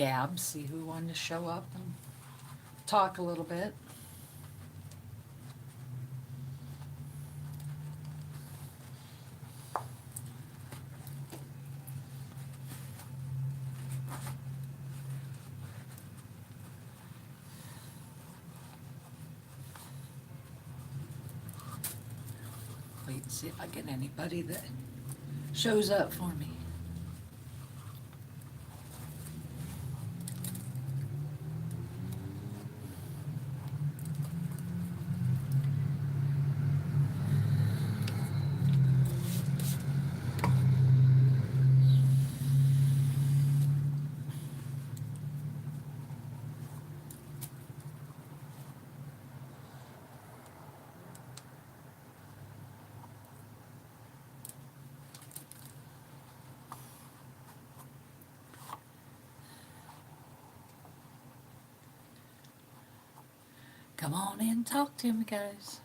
gab, see who wanted to show up and talk a little bit. Wait and see if I get anybody that shows up for me. Come on in, talk to me, guys.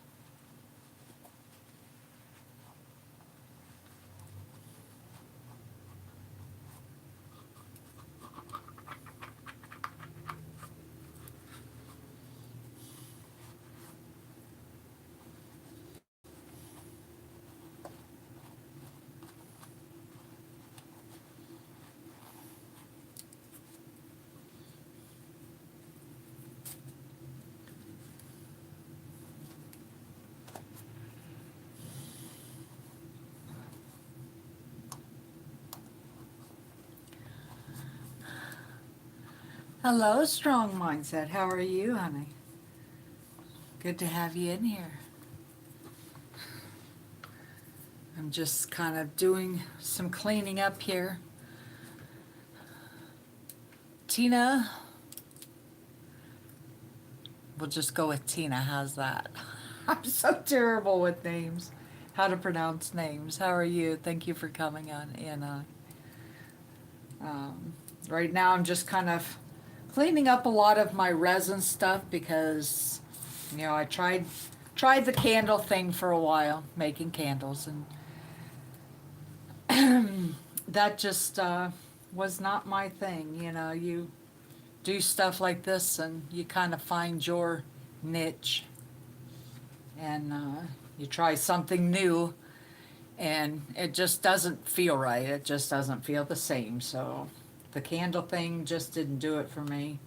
Hello, Strong Mindset. How are you, honey? Good to have you in here. I'm just kind of doing some cleaning up here. Tina, we'll just go with Tina. How's that? I'm so terrible with names. How to pronounce names. How are you? Thank you for coming on in. Right now I'm just kind of cleaning up a lot of my resin stuff because, you know, I tried the candle thing for a while, making candles, and that just was not my thing. You know, you do stuff like this and you kind of find your niche, and you try something new and it just doesn't feel right. It just doesn't feel the same. So the candle thing just didn't do it for me.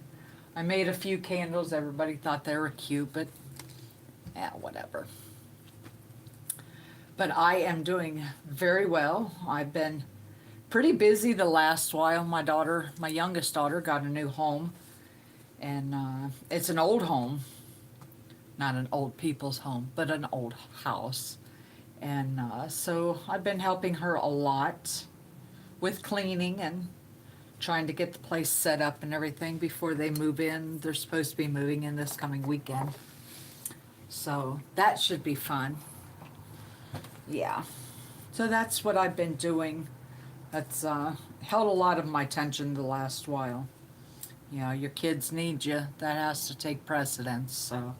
I made a few candles. Everybody thought they were cute, but yeah, whatever. But I am doing very well. I've been pretty busy the last while. My youngest daughter, got a new home, and it's an old home, not an old people's home, but an old house. And so I've been helping her a lot with cleaning and trying to get the place set up and everything before they move in. They're supposed to be moving in this coming weekend. So that should be fun. Yeah. So that's what I've been doing. That's held a lot of my attention the last while. You know, your kids need you. That has to take precedence. So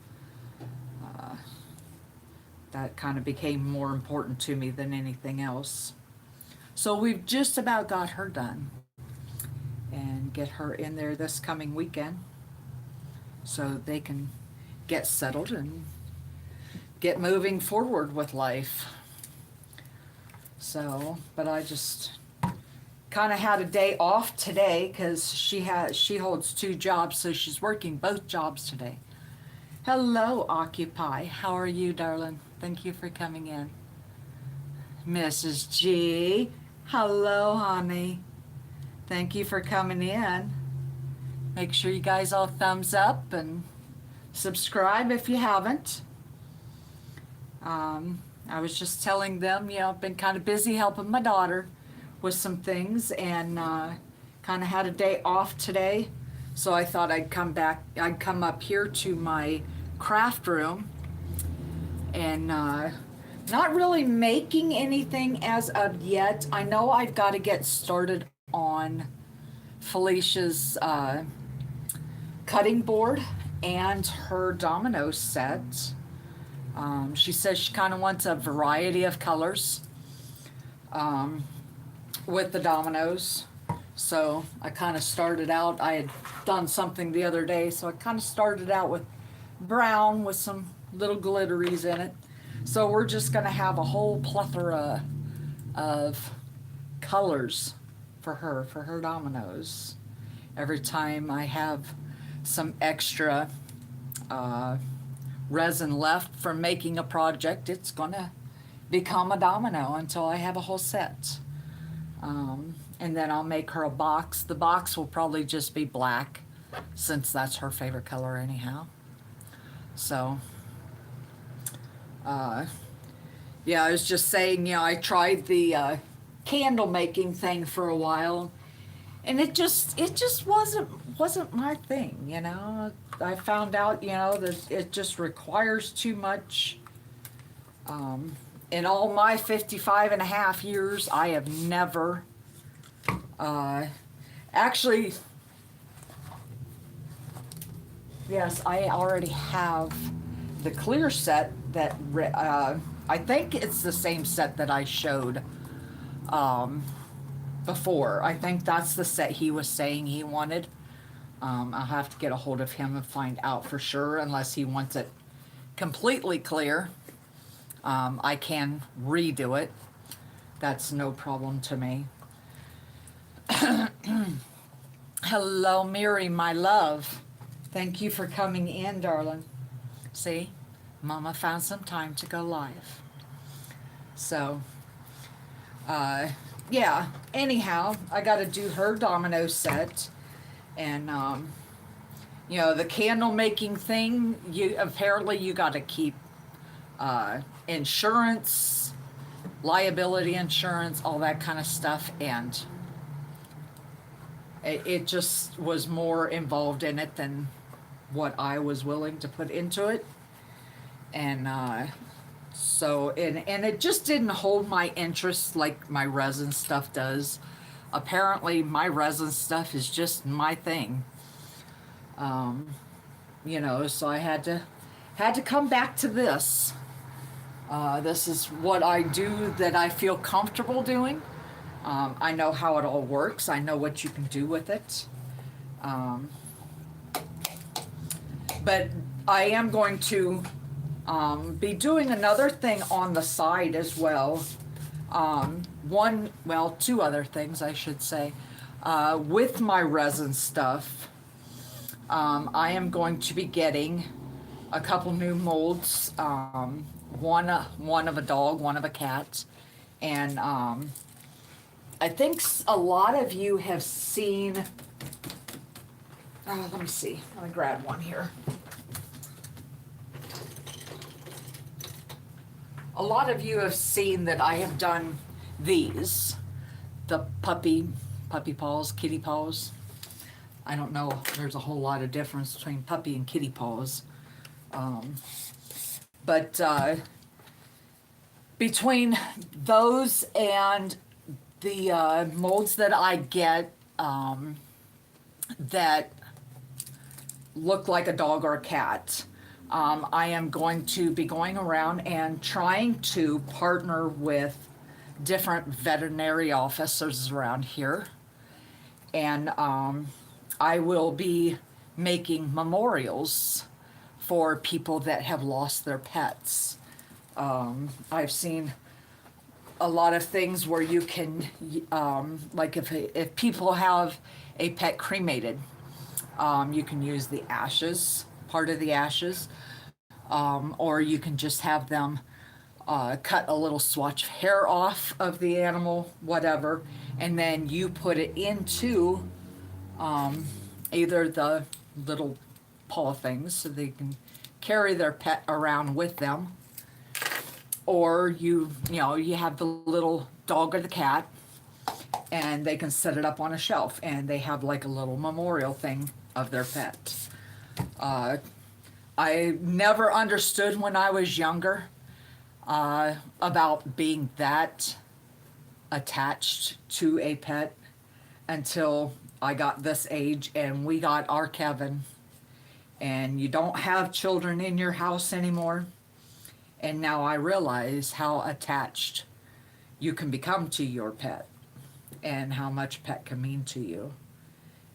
that kind of became more important to me than anything else. So we've just about got her done and get her in there this coming weekend so they can get settled and get moving forward with life. So, but I just kind of had a day off today because she holds two jobs, so she's working both jobs today. Hello, Occupy. How are you, darling? Thank you for coming in. Mrs. G. Hello, honey. Thank you for coming in. Make sure you guys all thumbs up and subscribe if you haven't. I was just telling them, you know, I've been kind of busy helping my daughter with some things, and kind of had a day off today. So I thought I'd come up here to my craft room and not really making anything as of yet. I know I've got to get started on Felicia's cutting board and her domino set. She says she kind of wants a variety of colors with the dominoes. So I kind of started out, I had done something the other day, so I kind of started out with brown with some little glitteries in it. So we're just going to have a whole plethora of colors for her dominoes. Every time I have some extra uh, resin left from making a project, it's going to become a domino until I have a whole set. And then I'll make her a box. The box will probably just be black since that's her favorite color anyhow. So, uh, yeah, I was just saying, I tried the candle making thing for a while, and it just wasn't my thing, I found out, that it just requires too much. In all my 55 and a half years, I have never actually, yes, I already have the clear set that I think it's the same set that I showed before. I think that's the set he was saying he wanted. I'll have to get a hold of him and find out for sure, unless he wants it completely clear. I can redo it. That's no problem to me. Hello, Mary, my love. Thank you for coming in, darling. See, Mama found some time to go live. So, yeah, anyhow, I got to do her domino set. And, the candle making thing, apparently you got to keep insurance, liability insurance, all that kind of stuff. And it just was more involved in it than what I was willing to put into it. And so it just didn't hold my interest like my resin stuff does. Apparently my resin stuff is just my thing. So I had to come back to this. This is what I do that I feel comfortable doing. I know how it all works. I know what you can do with it. But I am going to be doing another thing on the side as well. Two other things, I should say. With my resin stuff, I am going to be getting a couple new molds. One of a dog, one of a cat, and I think a lot of you have seen. Let me see. Let me grab one here. A lot of you have seen that I have done these, the puppy paws, kitty paws. I don't know. There's a whole lot of difference between puppy and kitty paws. But between those and the molds that I get that look like a dog or a cat, I am going to be going around and trying to partner with different veterinary officers around here. And I will be making memorials for people that have lost their pets. I've seen a lot of things where you can, like if people have a pet cremated, you can use the ashes, part of the ashes, or you can just have them cut a little swatch of hair off of the animal, whatever, and then you put it into either the little paw things so they can carry their pet around with them, or you have the little dog or the cat and they can set it up on a shelf and they have like a little memorial thing of their pet. I never understood when I was younger about being that attached to a pet until I got this age and we got our Kevin, and you don't have children in your house anymore. And now I realize how attached you can become to your pet. and how much a pet can mean to you.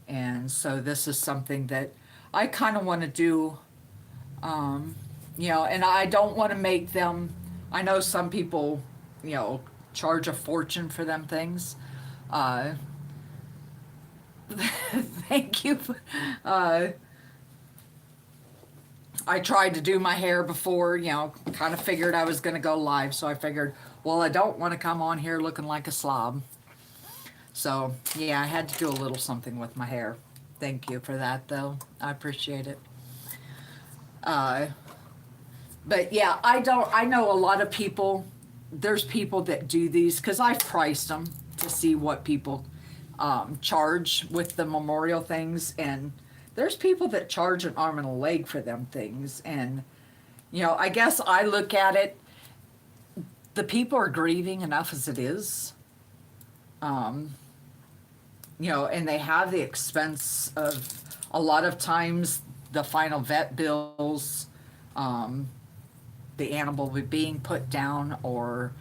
And so this is something that I kind of want to do, um, and I don't want to make them, I know some people, charge a fortune for them things. Uh, Thank you. Uh, I tried to do my hair before, kind of figured I was going to go live. So I figured, well, I don't want to come on here looking like a slob. So, yeah, I had to do a little something with my hair. Thank you for that, though. I appreciate it. Uh, but yeah, I know a lot of people, there's people that do these because I've priced them to see what people charge with the memorial things. And there's people that charge an arm and a leg for them things. And, I guess I look at it, the people are grieving enough as it is. And they have the expense of a lot of times the final vet bills, the animal being put down or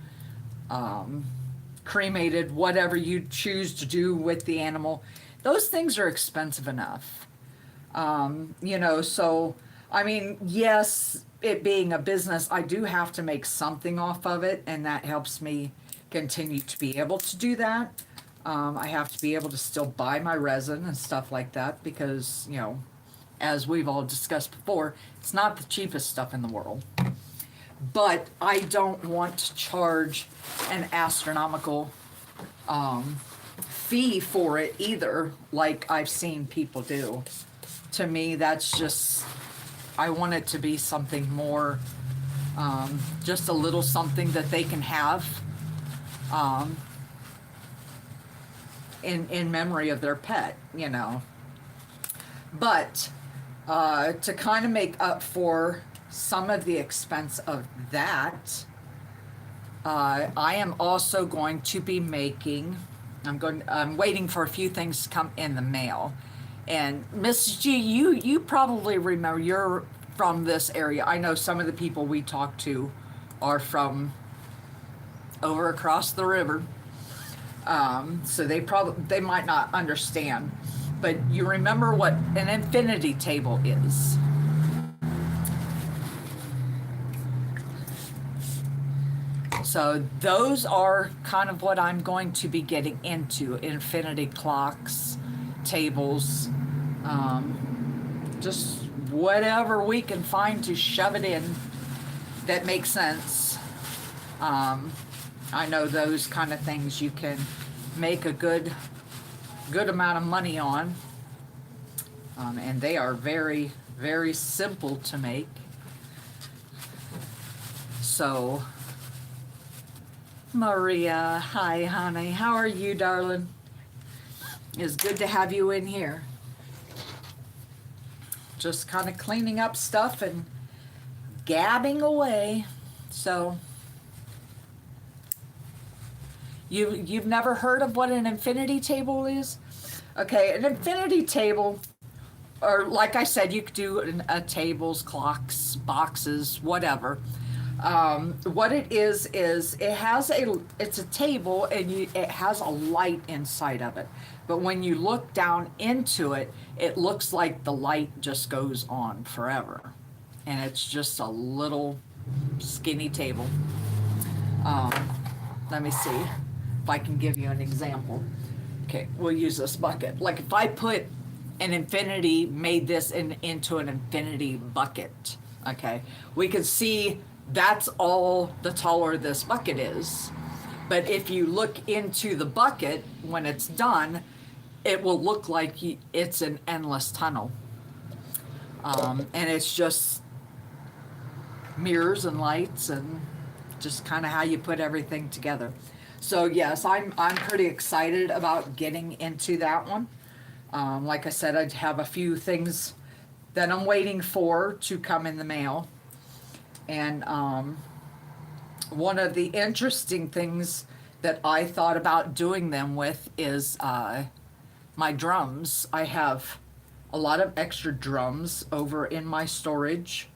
cremated, whatever you choose to do with the animal. Those things are expensive enough. So, I mean, yes, it being a business, I do have to make something off of it, and that helps me continue to be able to do that. I have to be able to still buy my resin and stuff like that because, as we've all discussed before, it's not the cheapest stuff in the world. But I don't want to charge an astronomical fee for it either, like I've seen people do. To me, that's just, I want it to be something more, just a little something that they can have in memory of their pet, But to kind of make up for some of the expense of that, I am also going to be making, I'm waiting for a few things to come in the mail. And Mrs. G, you probably remember, you're from this area. I know some of the people we talk to are from over across the river. So they might not understand. But you remember what an infinity table is. So those are kind of what I'm going to be getting into. Infinity clocks, tables, just whatever we can find to shove it in that makes sense. I know those kind of things you can make a good amount of money on. And they are very, very simple to make. So, Maria, hi honey, how are you, darling? It's good to have you in here. Just kind of cleaning up stuff and gabbing away. So, you've never heard of what an infinity table is? Okay, an infinity table, or like I said, you could do tables, clocks, boxes, whatever. What it is it's a table and it has a light inside of it. But when you look down into it, it looks like the light just goes on forever. And it's just a little skinny table. Let me see if I can give you an example. Okay, we'll use this bucket. Like if I put made this into an infinity bucket, okay, we can see that's all the taller this bucket is. But if you look into the bucket when it's done, it will look like it's an endless tunnel. And it's just mirrors and lights and just kind of how you put everything together. So yes, I'm pretty excited about getting into that one. Like I said, I have a few things that I'm waiting for to come in the mail. And one of the interesting things that I thought about doing them with is my drums. I have a lot of extra drums over in my storage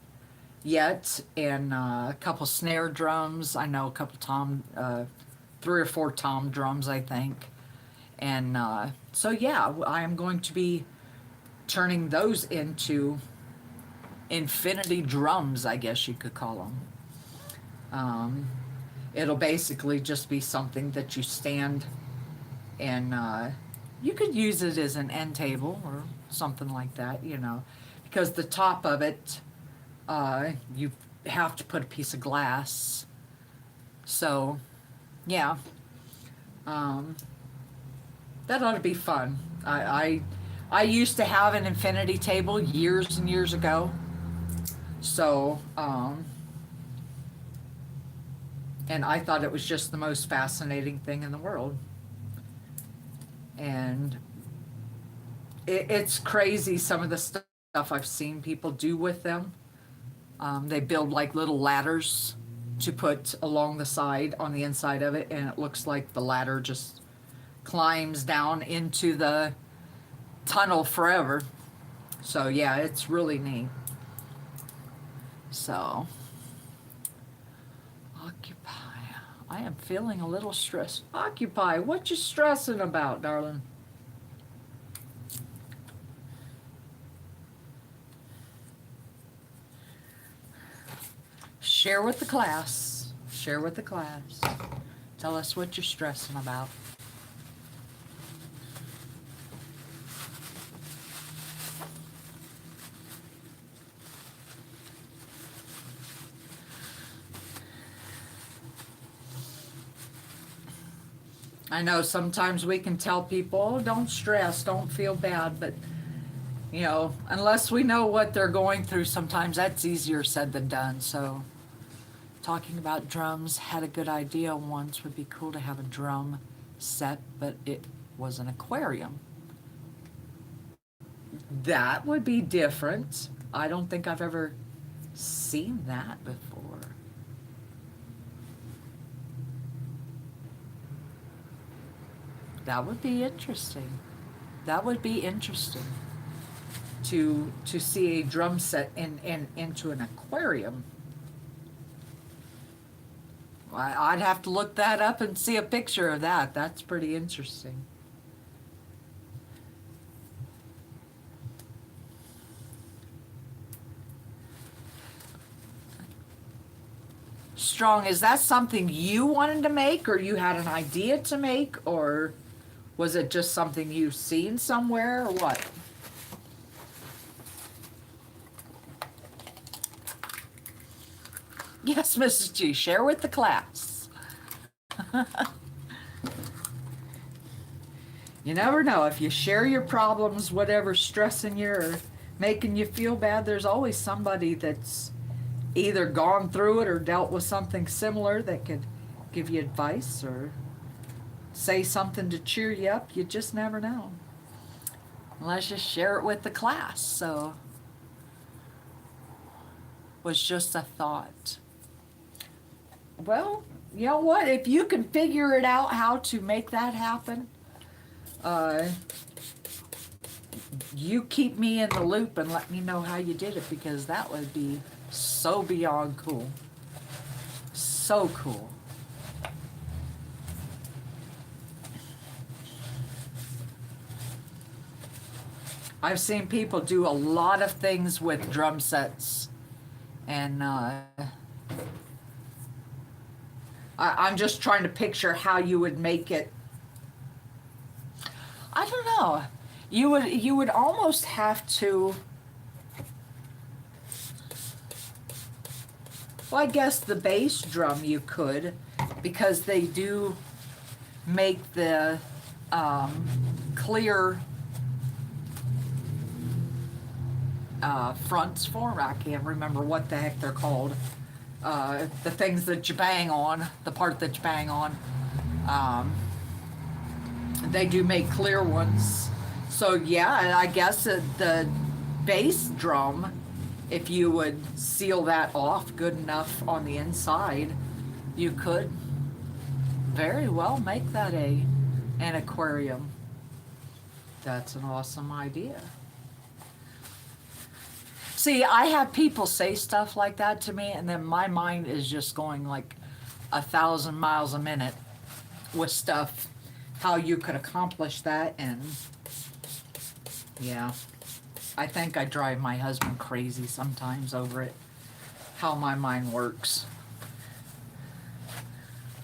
yet, and a couple snare drums. I know a couple 3 or 4 tom drums, I think. And so, yeah, I am going to be turning those into infinity drums, I guess you could call them. Um, it'll basically just be something that you stand and you could use it as an end table or something like that, you know, because the top of it, you have to put a piece of glass. So, yeah, um, that ought to be fun. I used to have an infinity table years and years ago. So, and I thought it was just the most fascinating thing in the world. And it's crazy some of the stuff I've seen people do with them. They build like little ladders to put along the side on the inside of it, and it looks like the ladder just climbs down into the tunnel forever. So, yeah, it's really neat. So, occupy. I am feeling a little stressed. Occupy, what you stressing about, darling? Share with the class. Share with the class. Tell us what you're stressing about. I know sometimes we can tell people, oh, don't stress, don't feel bad, but you know, unless we know what they're going through, sometimes that's easier said than done. So, talking about drums, had a good idea once. Would be cool to have a drum set, but it was an aquarium. That would be different. I don't think I've ever seen that before. That would be interesting. That would be interesting to see a drum set in into an aquarium. I'd have to look that up and see a picture of that. That's pretty interesting. Strong, is that something you wanted to make, or you had an idea to make, or was it just something you've seen somewhere, or what? Yes, Mrs. G, share with the class. You never know. If you share your problems, whatever's stressing you or making you feel bad, there's always somebody that's either gone through it or dealt with something similar that could give you advice or say something to cheer you up. You just never know. Unless you share it with the class. So, was just a thought. Well, you know what? If you can figure it out how to make that happen, uh, you keep me in the loop and let me know how you did it, because that would be so beyond cool. So cool. I've seen people do a lot of things with drum sets, and I'm just trying to picture how you would make it. I don't know. You would almost have to. Well, I guess the bass drum you could, because they do make the clear fronts for 'em. I can't remember what the heck they're called. The things that you bang on, the part that you bang on. Um, they do make clear ones. So yeah, I guess the bass drum, if you would seal that off good enough on the inside, you could very well make that an aquarium. That's an awesome idea. See, I have people say stuff like that to me, and then my mind is just going like 1,000 miles a minute with stuff how you could accomplish that. And yeah, I think I drive my husband crazy sometimes over it, how my mind works.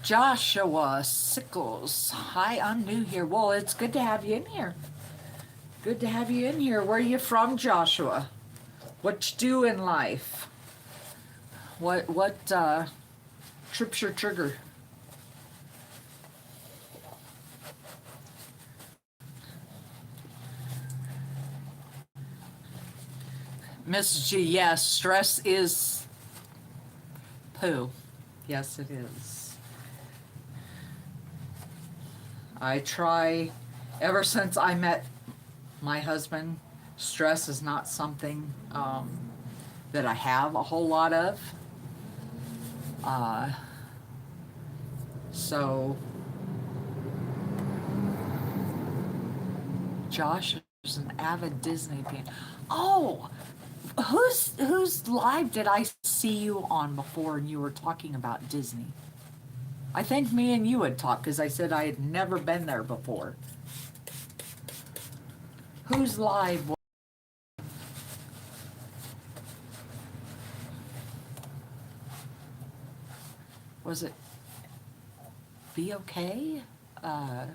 Joshua Sickles. Hi, I'm new here. Well, it's good to have you in here. Good to have you in here. Where are you from, Joshua? What you do in life? What trips your trigger? Miss G, yes, stress is poo. Yes, it is. I try, ever since I met my husband, stress is not something that I have a whole lot of. Uh, so, Josh is an avid Disney fan. Oh, whose live did I see you on before and you were talking about Disney? I think me and you had talked because I said I had never been there before. Whose live was it? Be okay? Uh,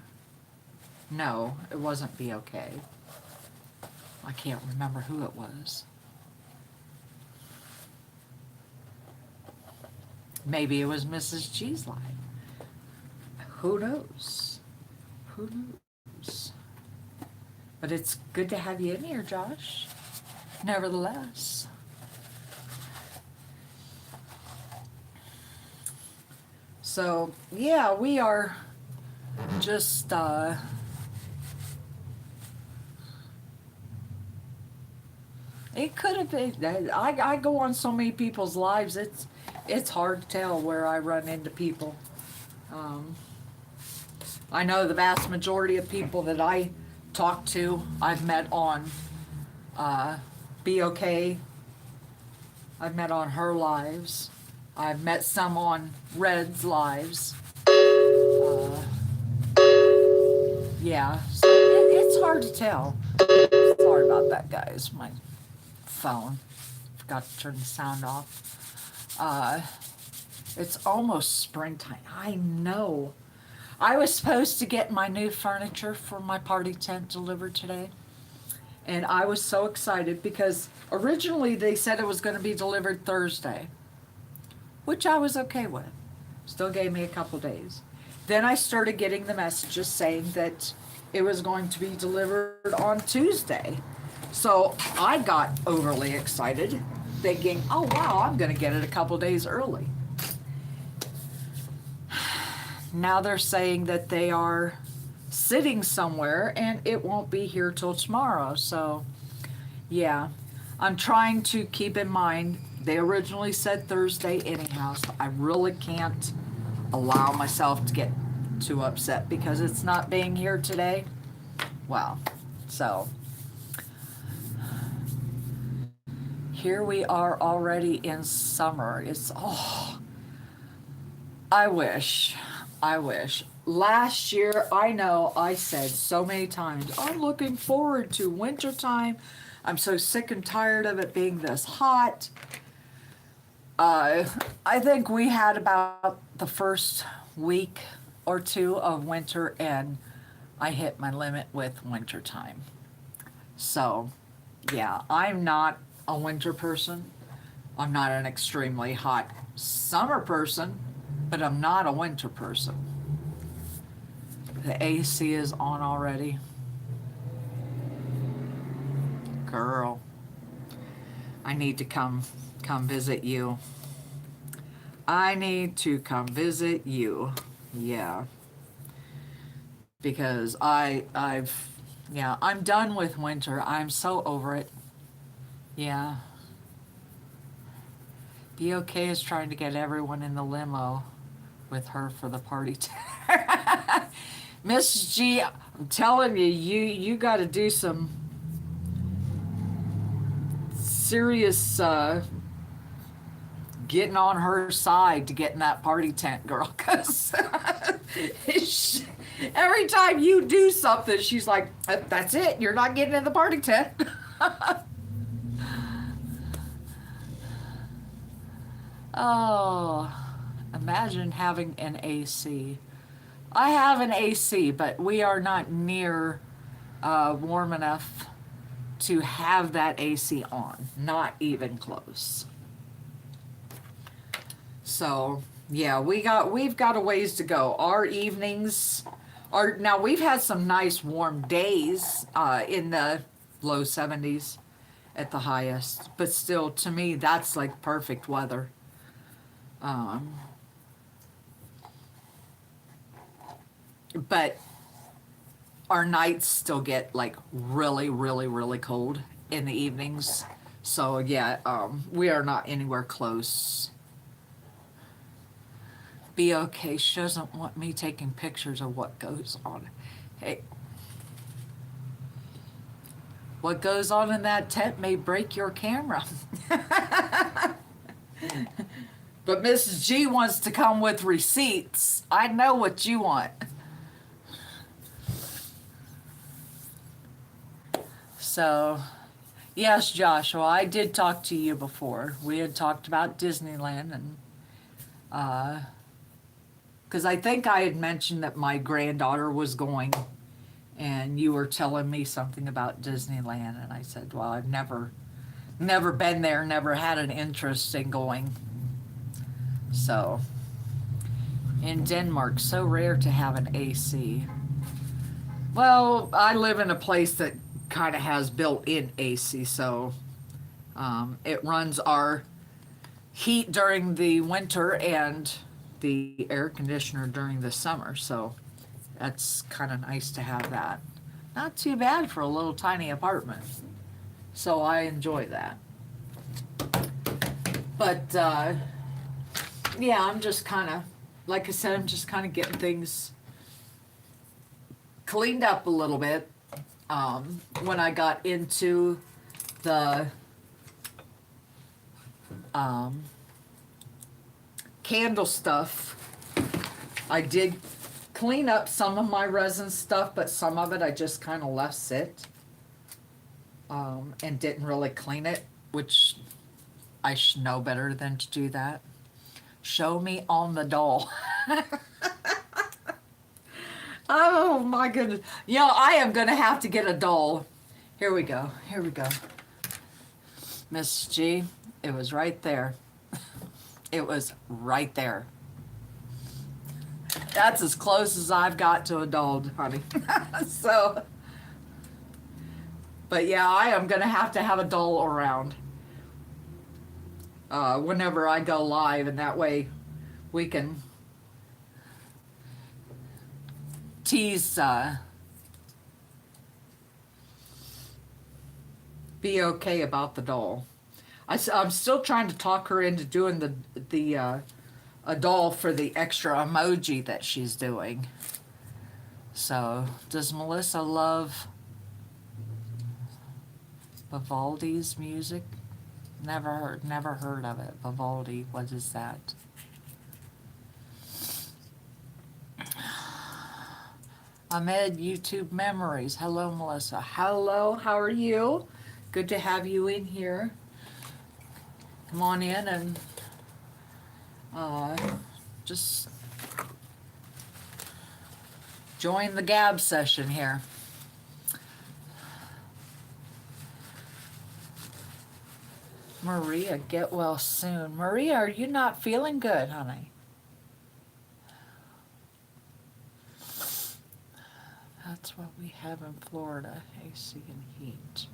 no, it wasn't Be Okay. I can't remember who it was. Maybe it was Mrs. G's live. Who knows? Who knows? But it's good to have you in here, Josh. Nevertheless. So, yeah, we are just it could have been. I go on so many people's lives. It's hard to tell where I run into people. Um, I know the vast majority of people that I talk to, I've met on Be Okay. I've met on her lives. I've met some on Red's lives. Yeah, so it's hard to tell. Sorry about that, guys. My phone. Forgot to turn the sound off. It's almost springtime. I know. I was supposed to get my new furniture for my party tent delivered today. And I was so excited because originally they said it was going to be delivered Thursday, which I was okay with. Still gave me a couple days. Then I started getting the messages saying that it was going to be delivered on Tuesday. So I got overly excited, thinking, oh wow, I'm going to get it a couple days early. Now they're saying that they are sitting somewhere and it won't be here till tomorrow. So, yeah, I'm trying to keep in mind they originally said Thursday anyhow, so I really can't allow myself to get too upset because it's not being here today. Wow. So, here we are already in summer. It's, oh, I wish. Last year, I know I said so many times, I'm looking forward to wintertime. I'm so sick and tired of it being this hot. I think we had about the first week or two of winter and I hit my limit with wintertime. So, yeah, I'm not a winter person. I'm not an extremely hot summer person, but I'm not a winter person. The AC is on already. Girl, I need to come visit you. I need to come visit you. Yeah. Because I'm done with winter. I'm so over it. Yeah. Be Okay is trying to get everyone in the limo with her for the party. Miss G, I'm telling you, you got to do some serious getting on her side to get in that party tent, girl. Cause Every time you do something, she's like, that's it. You're not getting in the party tent. Oh, imagine having an AC. I have an AC, but we are not near warm enough to have that AC on. Not even close. So yeah, we've got a ways to go. Our evenings are now we've had some nice warm days in the low 70s at the highest, but still to me that's like perfect weather. Um, but our nights still get like really, really, really cold in the evenings. So yeah, we are not anywhere close. Be okay. She doesn't want me taking pictures of what goes on. Hey, what goes on in that tent may break your camera. But Mrs. G wants to come with receipts. I know what you want. So, yes, Joshua, I did talk to you before. We had talked about Disneyland, and because I think I had mentioned that my granddaughter was going, and you were telling me something about Disneyland, and I said, well, I've never been there, never had an interest in going. So, in Denmark, so rare to have an AC. Well, I live in a place that kind of has built-in AC, so it runs our heat during the winter and the air conditioner during the summer, so that's kind of nice to have that. Not too bad for a little tiny apartment, so I enjoy that. But yeah, I'm just kind of, like I said, I'm just kind of getting things cleaned up a little bit. When I got into the candle stuff, I did clean up some of my resin stuff, but some of it I just kind of left sit and didn't really clean it, which I should know better than to do that. Show me on the doll. Oh my goodness. You know, I am going to have to get a doll. Here we go. Here we go. Miss G, it was right there. It was right there. That's as close as I've got to a doll, honey. So, but yeah, I am going to have a doll around whenever I go live, and that way we can tease, be okay about the doll. I'm still trying to talk her into doing a doll for the extra emoji that she's doing. So, does Melissa love Vivaldi's music? Never heard of it. Vivaldi, what is that? Ahmed, YouTube Memories. Hello, Melissa. Hello, how are you? Good to have you in here. Come on in and just join the gab session here. Maria, get well soon. Maria, are you not feeling good, honey? That's what we have in Florida, AC and heat.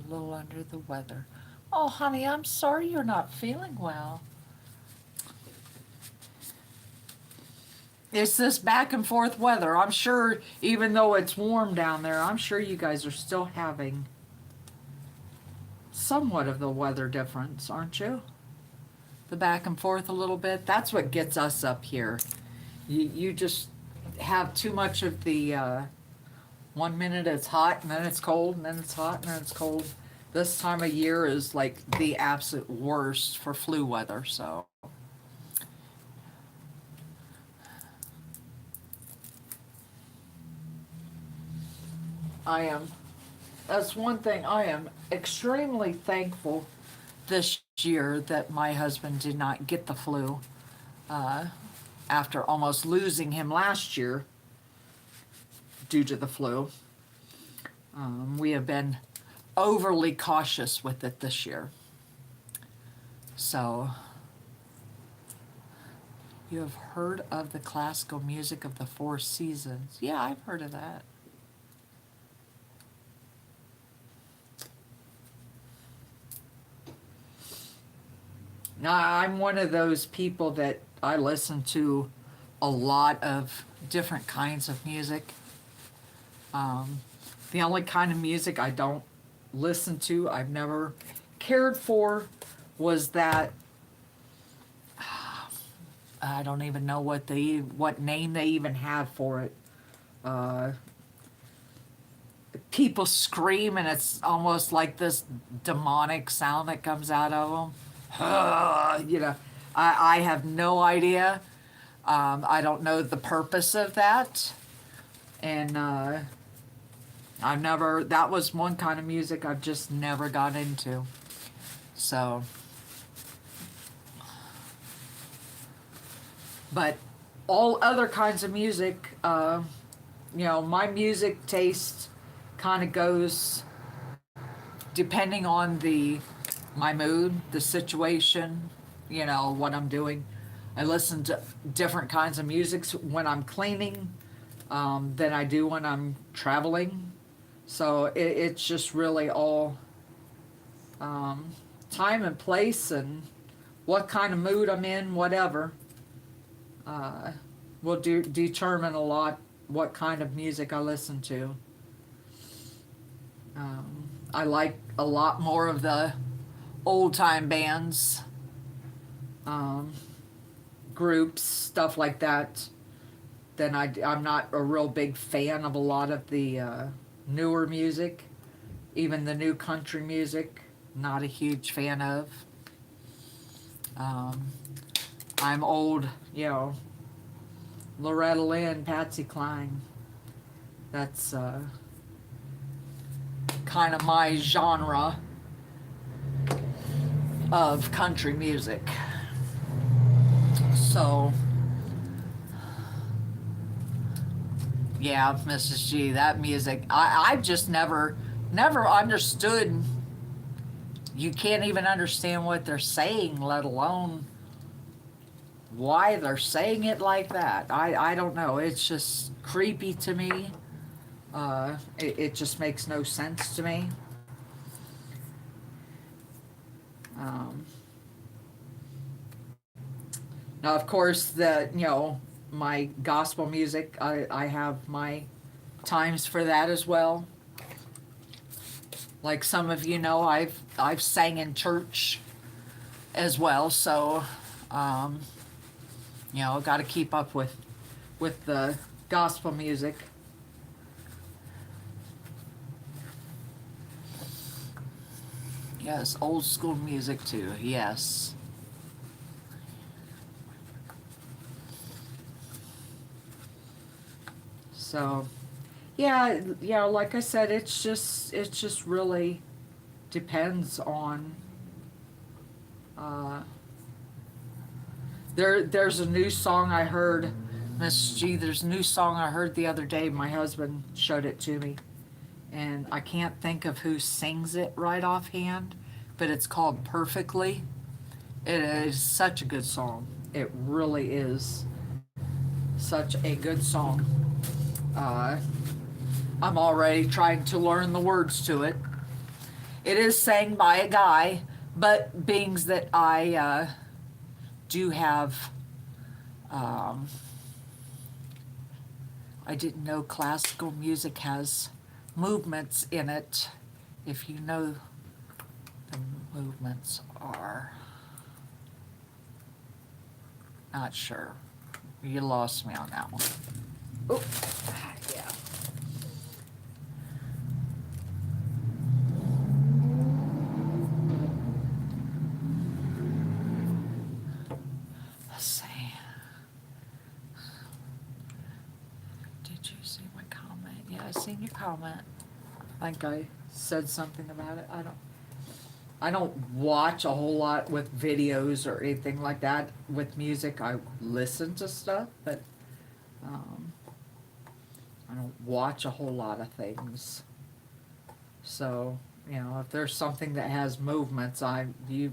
A little under the weather. Oh, honey, I'm sorry you're not feeling well. It's this back and forth weather. I'm sure, even though it's warm down there, I'm sure you guys are still having somewhat of the weather difference, aren't you? The back and forth a little bit. That's what gets us up here. You just have too much of the 1 minute it's hot and then it's cold and then it's hot and then it's cold. This time of year is like the absolute worst for flu weather, so. I am. That's one thing I am extremely thankful this year that my husband did not get the flu after almost losing him last year due to the flu. We have been overly cautious with it this year. So, you have heard of the classical music of the Four Seasons? Yeah, I've heard of that. Now, I'm one of those people that I listen to a lot of different kinds of music. The only kind of music I don't listen to, I've never cared for, was that I don't even know what name they even have for it. Uh, People scream and it's almost like this demonic sound that comes out of them. I have no idea. I don't know the purpose of that, and that was one kind of music I've just never got into. So, but all other kinds of music, my music taste kind of goes depending on my mood, the situation, what I'm doing. I listen to different kinds of music when I'm cleaning than I do when I'm traveling. So it's just really all time and place and what kind of mood I'm in, whatever, will determine a lot what kind of music I listen to. I like a lot more of the old time bands, groups, stuff like that. I'm not a real big fan of a lot of the newer music, even the new country music. Not a huge fan of. I'm old, Loretta Lynn, Patsy Cline. That's kind of my genre of country music. So, yeah, Mrs. G, that music, I've just never understood. You can't even understand what they're saying, let alone why they're saying it like that. I don't know. It's just creepy to me. It just makes no sense to me. Now, of course, my gospel music, I have my times for that as well. Like some of you know, I've sang in church as well, so got to keep up with the gospel music. Yes, old school music too. Yes. So, yeah, like I said, it's just really depends on. There's a new song I heard, Miss G. There's a new song I heard the other day. My husband showed it to me, and I can't think of who sings it right offhand, but it's called "Perfectly." It is such a good song. It really is such a good song. I'm already trying to learn the words to it. It is sang by a guy, but being that I do have, I didn't know classical music has movements in it. If you know the movements are, not sure. You lost me on that one. Oh, yeah. Let's see. Did you see my comment? Yeah, I seen your comment. I think I said something about it. I don't watch a whole lot with videos or anything like that. With music, I listen to stuff, but um, I don't watch a whole lot of things. So, if there's something that has movements, you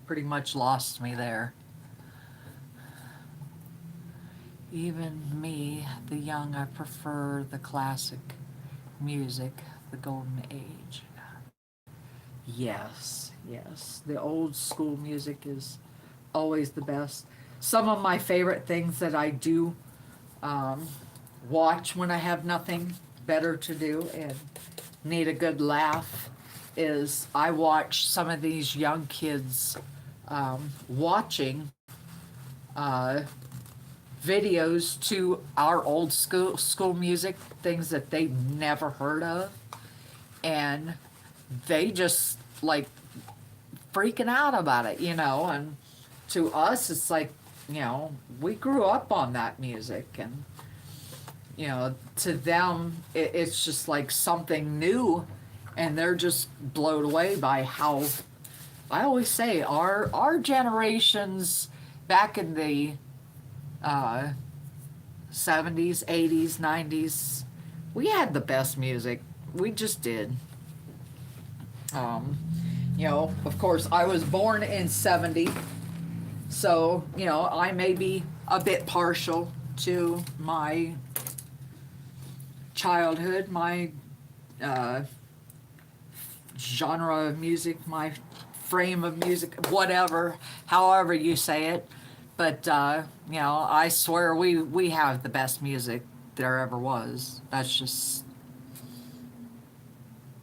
pretty much lost me there. Even me, the young, I prefer the classic music, the golden age. Yes, yes. The old school music is always the best. Some of my favorite things that I do um, watch when I have nothing better to do and need a good laugh is I watch some of these young kids watching uh, videos to our old school music, things that they've never heard of, and they just like freaking out about it, and to us it's like, we grew up on that music, and to them it's just like something new, and they're just blown away by how, I always say, our generations back in the uh, 70s, 80s, 90s, we had the best music. We just did. Um, of course, I was born in 70, so, I may be a bit partial to my childhood, my uh, genre of music, my frame of music, whatever, however you say it. But, I swear we have the best music there ever was. That's just,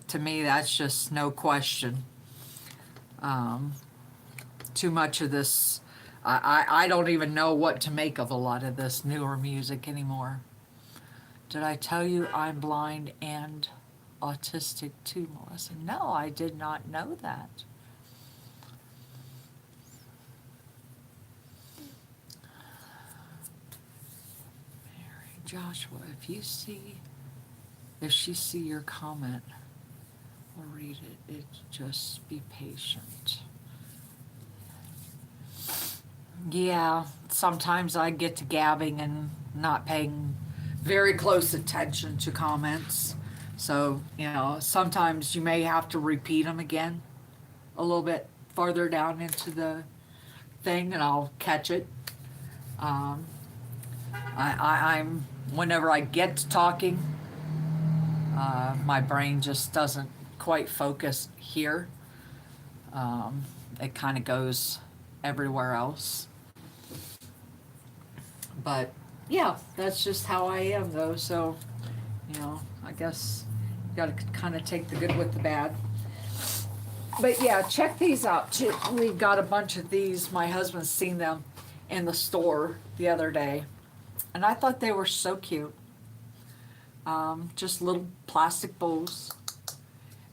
to me, that's just no question. Um, Too much of this, I don't even know what to make of a lot of this newer music anymore. Did I tell you I'm blind and autistic too, Melissa? No, I did not know that. Mary, Joshua, if she see your comment or read it, just be patient. Yeah, sometimes I get to gabbing and not paying very close attention to comments. So, sometimes you may have to repeat them again a little bit farther down into the thing, and I'll catch it. Um, I'm, whenever I get to talking, my brain just doesn't quite focus here. It kind of goes everywhere else. But yeah, that's just how I am, though. So, I guess you got to kind of take the good with the bad. But yeah, check these out. We got a bunch of these. My husband's seen them in the store the other day, and I thought they were so cute. Just little plastic bowls,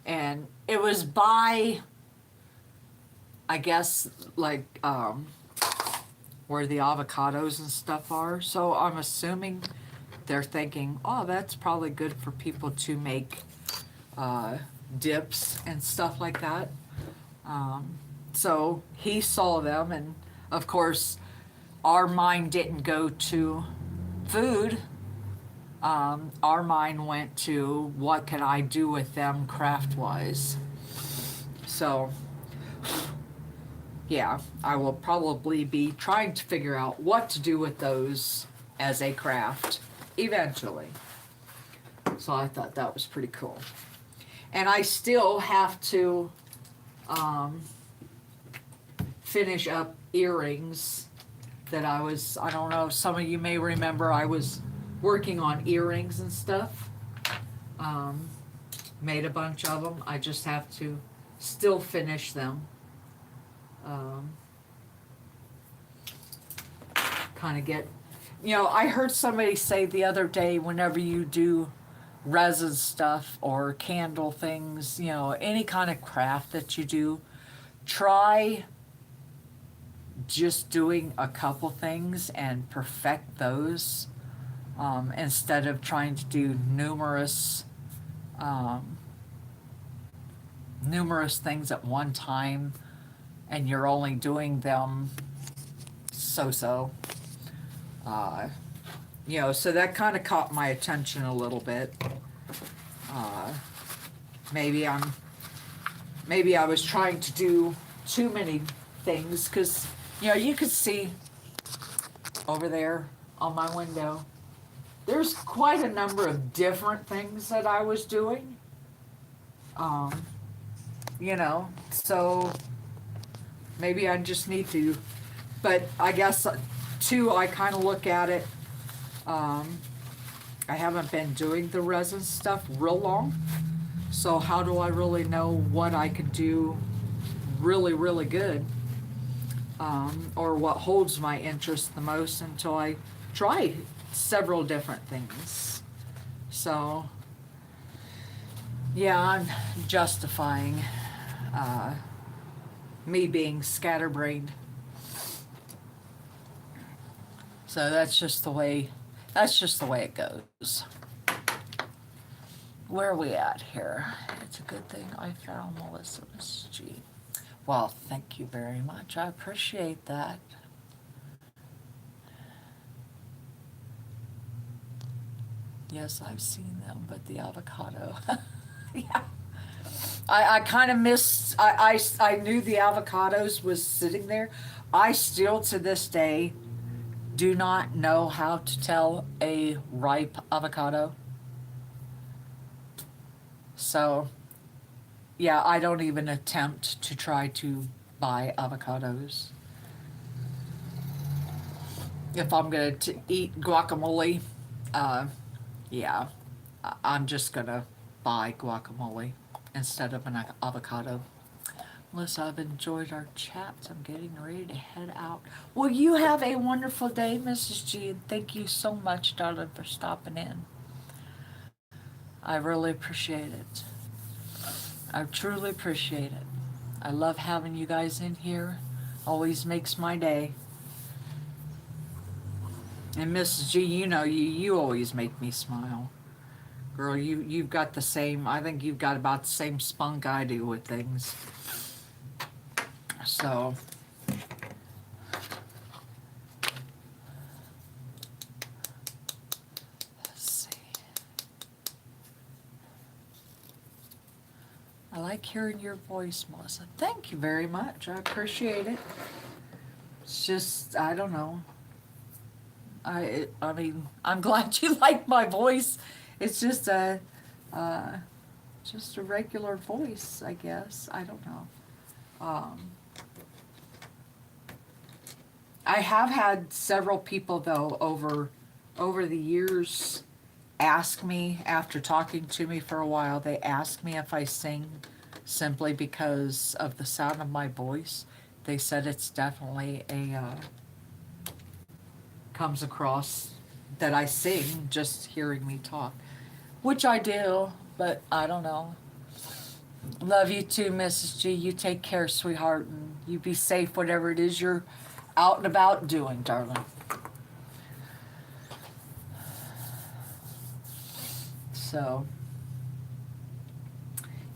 and it was by, I guess, like where the avocados and stuff are. So I'm assuming they're thinking, oh, that's probably good for people to make dips and stuff like that. So he saw them, and of course, our mind didn't go to food. Our mind went to what can I do with them craft wise. So, yeah, I will probably be trying to figure out what to do with those as a craft eventually. So I thought that was pretty cool. And I still have to finish up earrings that I don't know, some of you may remember I was working on earrings and stuff. Made a bunch of them. I just have to still finish them. Kind of get, I heard somebody say the other day, whenever you do resin stuff or candle things, any kind of craft that you do, try just doing a couple things and perfect those, instead of trying to do numerous numerous things at one time and you're only doing them so-so. Uh, so that kind of caught my attention a little bit. Uh, maybe I was trying to do too many things because, you could see over there on my window, there's quite a number of different things that I was doing. Um, so maybe I just need to, but I guess too, I kind of look at it. I haven't been doing the resin stuff real long, so how do I really know what I could do really, really good, or what holds my interest the most until I try several different things. So, yeah, I'm justifying me being scatterbrained. So that's just the way it goes. Where are we at here? It's a good thing I found Melissa, Miss G. Well, thank you very much. I appreciate that. Yes, I've seen them, but the avocado. Yeah. I kind of missed, I knew the avocados was sitting there. I still, to this day, do not know how to tell a ripe avocado. So, yeah, I don't even attempt to try to buy avocados. If I'm going to eat guacamole, yeah, I'm just going to buy guacamole instead of an avocado. Melissa, I've enjoyed our chats. I'm getting ready to head out. Well, you have a wonderful day, Mrs. G, and thank you so much, darling, for stopping in. I really appreciate it. I truly appreciate it. I love having you guys in here. Always makes my day. And Mrs. G, you always make me smile. Girl, you've got the same, I think you've got about the same spunk I do with things. So, let's see. I like hearing your voice, Melissa. Thank you very much. I appreciate it. It's just, I don't know. I mean, I'm glad you like my voice. It's just a regular voice, I guess. I don't know. I have had several people though over the years ask me, after talking to me for a while, they ask me if I sing simply because of the sound of my voice. They said it's definitely comes across that I sing just hearing me talk, which I do, but I don't know. Love you too, Mrs. G. You take care, sweetheart, and you be safe, whatever it is you're out and about doing, darling. So,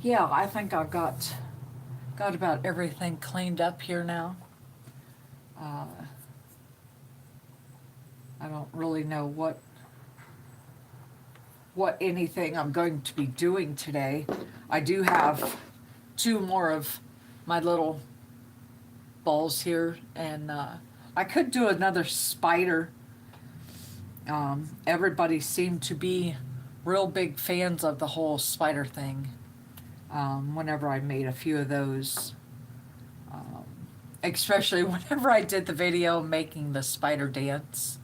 yeah, I think I've got about everything cleaned up here now. I don't really know what anything I'm going to be doing today. I do have 2 more of my little balls here, and I could do another spider. Everybody seemed to be real big fans of the whole spider thing whenever I made a few of those, especially whenever I did the video making the spider dance.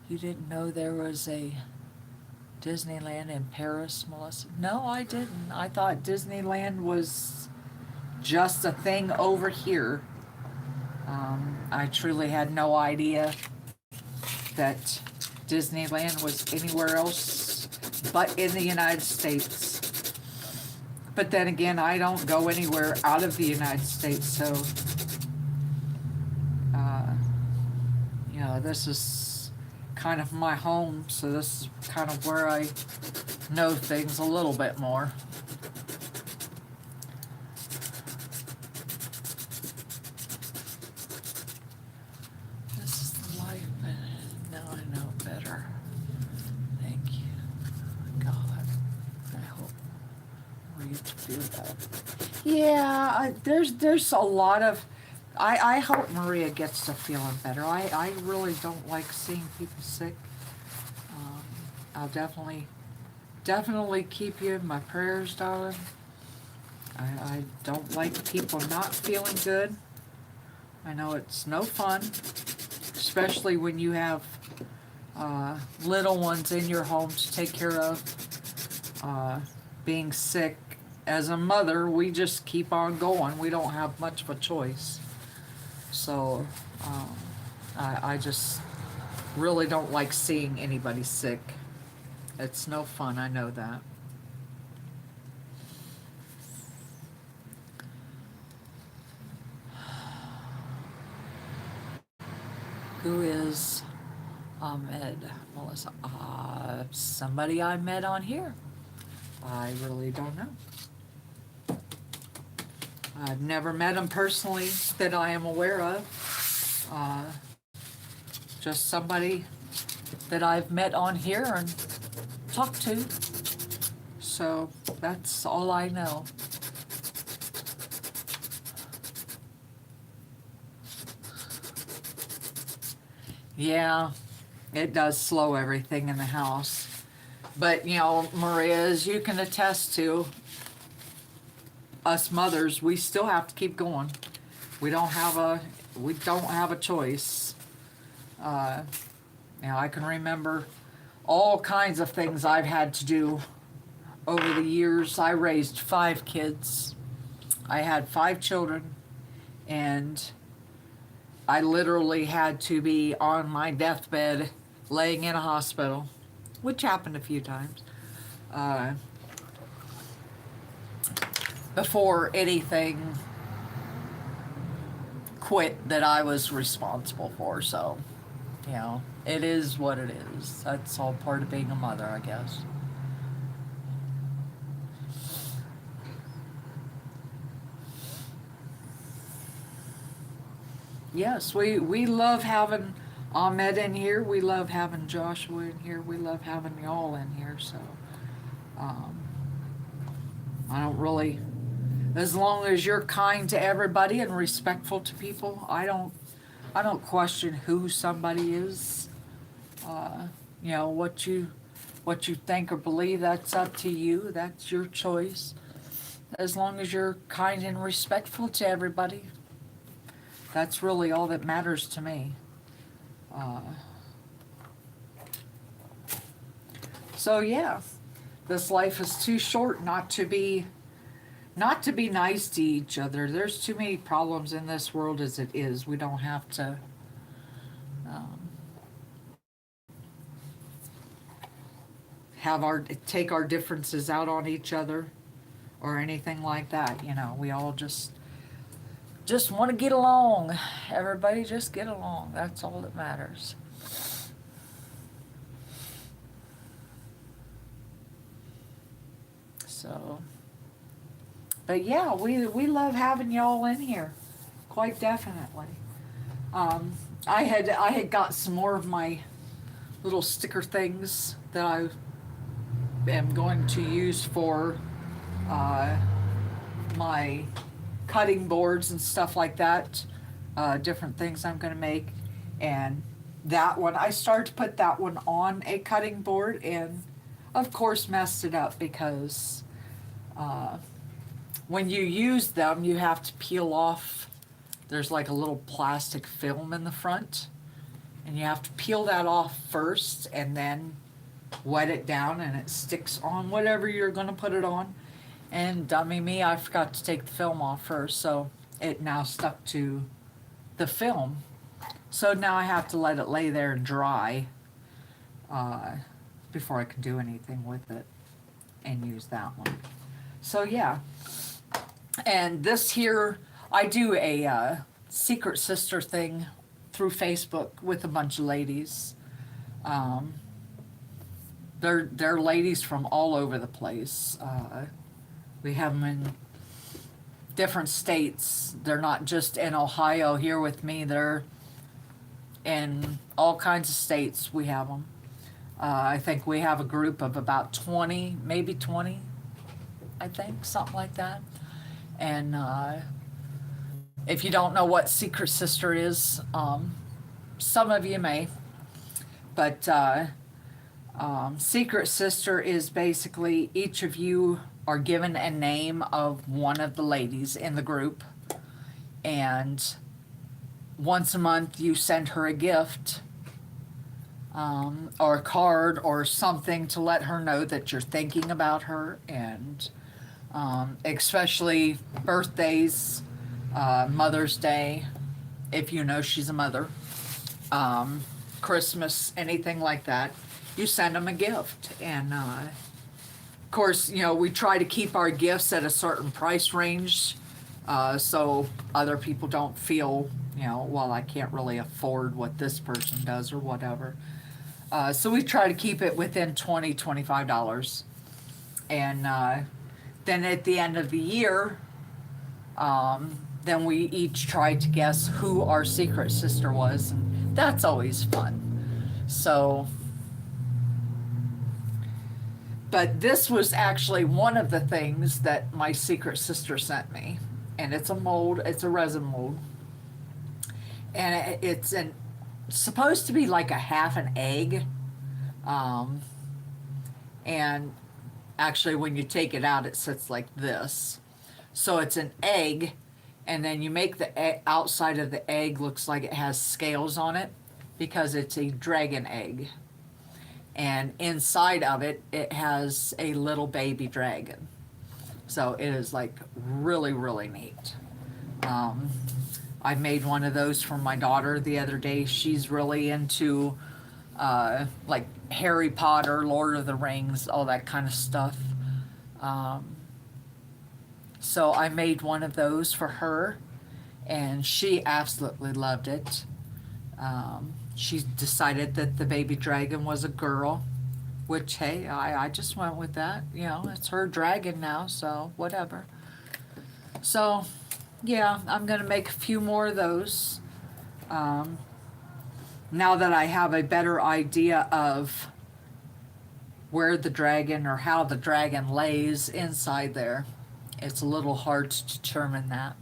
You didn't know there was a Disneyland in Paris, Melissa? No, I didn't. I thought Disneyland was just a thing over here. I truly had no idea that Disneyland was anywhere else but in the United States. But then again, I don't go anywhere out of the United States, so this is kind of my home, so this is kind of where I know things a little bit more. This is the life, and now I know better. Thank you, God. I hope you feel that. Yeah, there's a lot of. I hope Maria gets to feeling better. I really don't like seeing people sick. I'll definitely keep you in my prayers, darling. I don't like people not feeling good. I know it's no fun, especially when you have little ones in your home to take care of. Being sick, as a mother, we just keep on going. We don't have much of a choice. So I just really don't like seeing anybody sick. It's no fun, I know that. Who is Ahmed? Melissa? Somebody I met on here. I really don't know. I've never met him personally that I am aware of. Just somebody that I've met on here and talked to. So that's all I know. Yeah, it does slow everything in the house. But, you know, Maria, as you can attest to, us mothers, we still have to keep going. We don't have a choice. You know, I can remember all kinds of things I've had to do over the years. I raised 5 kids. I had 5 children, and I literally had to be on my deathbed laying in a hospital, which happened a few times, before anything quit that I was responsible for. So, you know, it is what it is. That's all part of being a mother, I guess. Yes, we love having Ahmed in here. We love having Joshua in here. We love having y'all in here. So um, I don't really, as long as you're kind to everybody and respectful to people, I don't question who somebody is. You know, what you think or believe, that's up to you. That's your choice. As long as you're kind and respectful to everybody, that's really all that matters to me. Uh, so yeah, this life is too short not to be nice to each other. There's too many problems in this world as it is. We don't have to um, take our differences out on each other or anything like that. You know, we all just want to get along. Everybody just get along. That's all that matters. So, but yeah, we love having y'all in here, quite definitely. I had got some more of my little sticker things that I am going to use for uh, my cutting boards and stuff like that, different things I'm going to make. And that one, I started to put that one on a cutting board and of course messed it up because when you use them, you have to peel off. There's like a little plastic film in the front, and you have to peel that off first and then wet it down, and it sticks on whatever you're going to put it on. And dummy me, I forgot to take the film off first, so it now stuck to the film. So now I have to let it lay there and dry before I can do anything with it and use that one. So yeah, and this here, I do a secret sister thing through Facebook with a bunch of ladies. Um, they're ladies from all over the place. We have them in different states. They're not just in Ohio here with me. They're in all kinds of states. We have them. I think we have a group of about 20, maybe 20, I think, something like that. And if you don't know what Secret Sister is, some of you may, but Secret Sister is basically each of you are given a name of one of the ladies in the group, and once a month you send her a gift, or a card or something to let her know that you're thinking about her, and especially birthdays, Mother's Day, if you know she's a mother, Christmas, anything like that, you send them a gift. And of course, we try to keep our gifts at a certain price range, so other people don't feel, well, I can't really afford what this person does or whatever. So we try to keep it within $25. And then at the end of the year, then we each try to guess who our secret sister was, and that's always fun. So, but this was actually one of the things that my secret sister sent me, and it's a resin mold, and it's supposed to be like a half an egg, and actually when you take it out it sits like this. So it's an egg, and then you make the outside of the egg looks like it has scales on it because it's a dragon egg, and inside of it has a little baby dragon. So it is like really, really neat. I made one of those for my daughter the other day. She's really into like Harry Potter, Lord of the Rings, all that kind of stuff. So I made one of those for her, and she absolutely loved it. She decided that the baby dragon was a girl, which, hey, I just went with that. It's her dragon now, so whatever. So, yeah, I'm going to make a few more of those. Now that I have a better idea of where the dragon or how the dragon lays inside there, it's a little hard to determine that.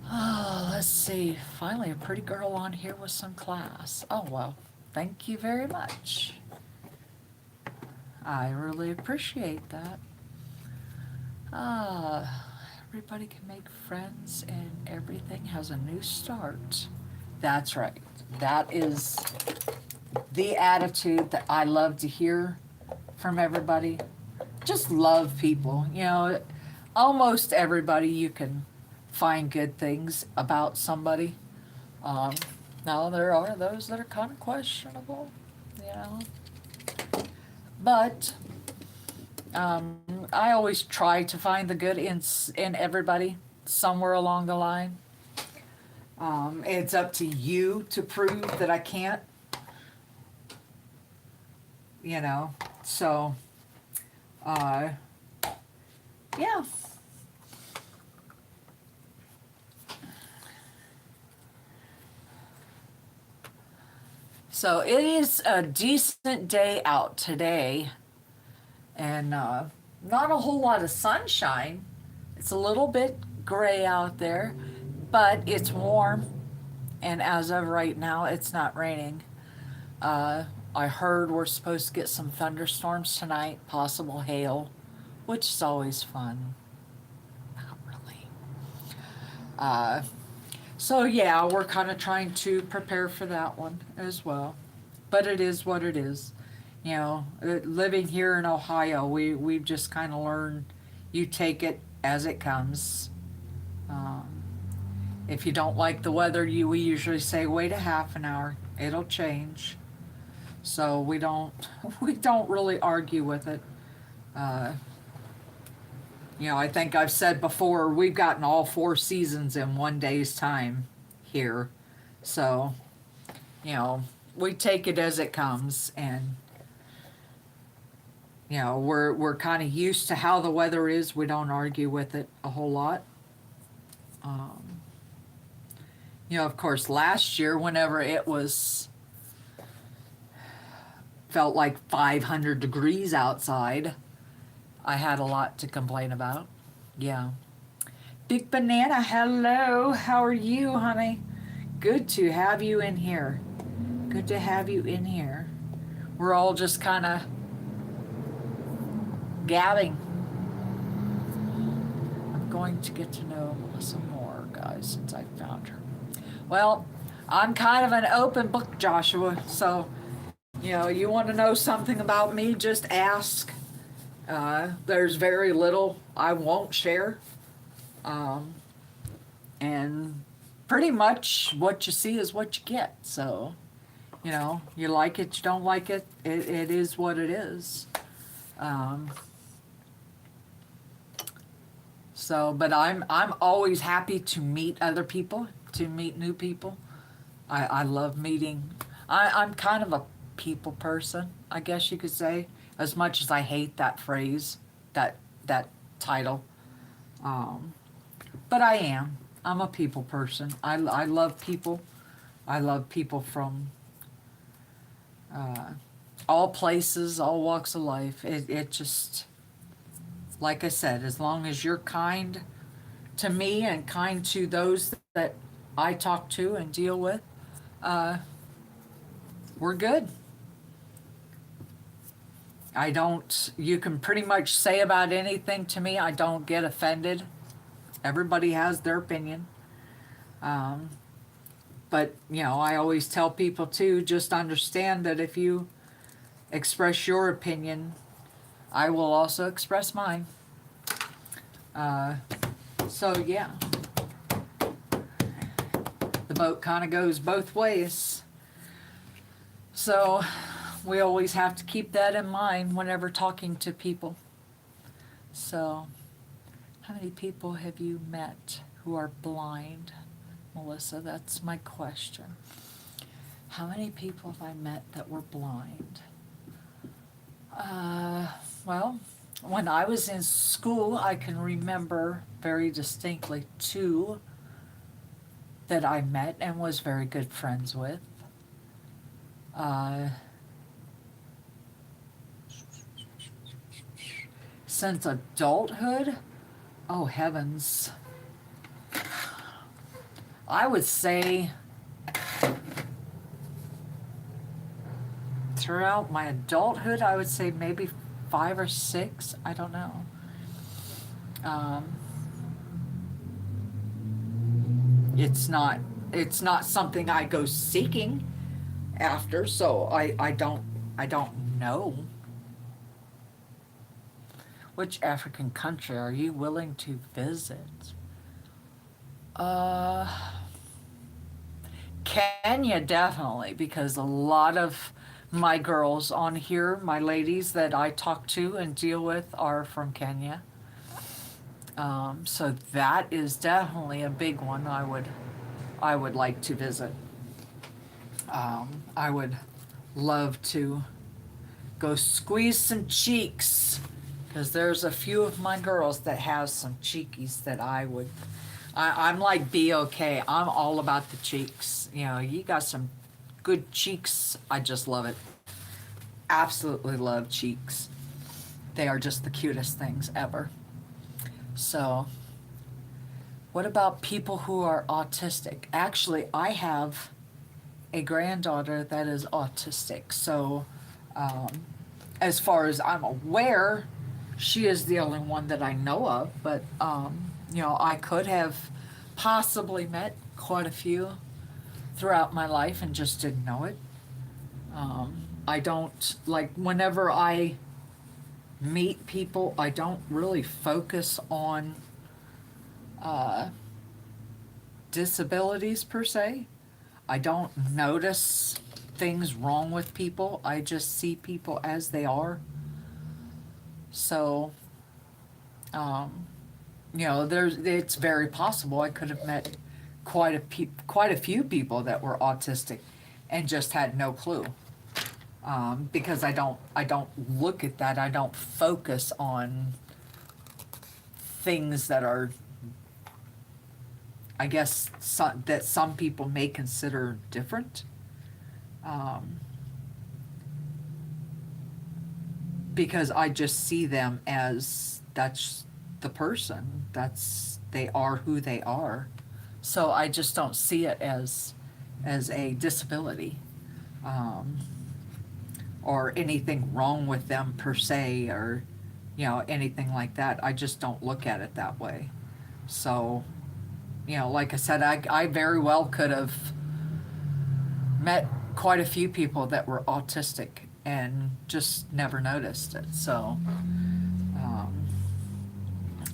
Oh, let's see. Finally, a pretty girl on here with some class. Oh, well, thank you very much. I really appreciate that. Everybody can make friends and everything has a new start. That's right. That is the attitude that I love to hear from everybody. Just love people. Almost everybody you can find good things about somebody. Now there are those that are kind of questionable, but I always try to find the good in everybody somewhere along the line. It's up to you to prove that I can't, so yeah. So it is a decent day out today, and not a whole lot of sunshine. It's a little bit gray out there, but it's warm, and as of right now, it's not raining. I heard we're supposed to get some thunderstorms tonight, possible hail, which is always fun. Not really. So yeah, we're kind of trying to prepare for that one as well. But it is what it is. Living here in Ohio, we've just kind of learned you take it as it comes. If you don't like the weather, we usually say wait a half an hour. It'll change. So we don't really argue with it. I think I've said before, we've gotten all 4 seasons in one day's time here. So, we take it as it comes, and we're kind of used to how the weather is. We don't argue with it a whole lot. Um, of course, last year, whenever it was felt like 500 degrees outside, I had a lot to complain about. Yeah. Big Banana, hello. How are you, honey? Good to have you in here. Good to have you in here. We're all just kind of gabbing. I'm going to get to know Melissa more, guys, since I found her. Well, I'm kind of an open book, Joshua, so, you want to know something about me, just ask. There's very little I won't share. And pretty much what you see is what you get. So, you like it, you don't like it, it is what it is. But I'm always happy to meet other people, to meet new people. I love meeting. I'm kind of a people person, I guess you could say, as much as I hate that phrase, that title. But I am. I'm a people person. I love people. I love people from all places, all walks of life. It just, like I said, as long as you're kind to me and kind to those that I talk to and deal with, we're good. You can pretty much say about anything to me, I don't get offended. Everybody has their opinion. But, I always tell people too, just understand that if you express your opinion, I will also express mine. So yeah, the boat kind of goes both ways. So we always have to keep that in mind whenever talking to people. So, how many people have you met who are blind? Melissa, that's my question. How many people have I met that were blind? Well, when I was in school, I can remember very distinctly 2 that I met and was very good friends with. Since adulthood, oh heavens, I would say throughout my adulthood, I would say maybe 5 or 6, I don't know. It's not something I go seeking after, so I don't know. Which African country are you willing to visit? Kenya, definitely, because a lot of my girls on here, my ladies that I talk to and deal with, are from Kenya. So that is definitely a big one I would like to visit. I would love to go squeeze some cheeks, because there's a few of my girls that have some cheekies that I'm like BOK. I'm all about the cheeks. You got some good cheeks. I just love it. Absolutely love cheeks. They are just the cutest things ever. So, what about people who are autistic? Actually, I have a granddaughter that is autistic. So, as far as I'm aware, she is the only one that I know of. But, I could have possibly met quite a few throughout my life and just didn't know it. I don't, like, whenever I meet people, I don't really focus on disabilities per se. I don't notice things wrong with people. I just see people as they are. So, it's very possible I could have met quite a few people that were autistic. and just had no clue. Because I don't look at that. I don't focus on things that are, I guess, that some people may consider different. Um, because I just see them as that's the person. They are who they are. So I just don't see it as a disability. Um, or anything wrong with them per se, or anything like that. I just don't look at it that way. So, like I said, I very well could have met quite a few people that were autistic and just never noticed it. So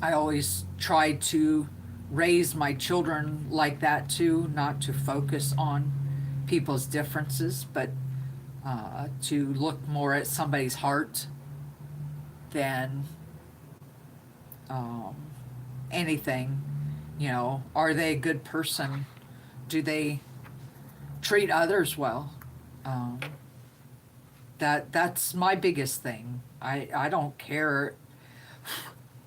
I always try to raise my children like that too, not to focus on people's differences, but to look more at somebody's heart than um, anything. Are they a good person? Do they treat others well? Um, that's my biggest thing. I don't care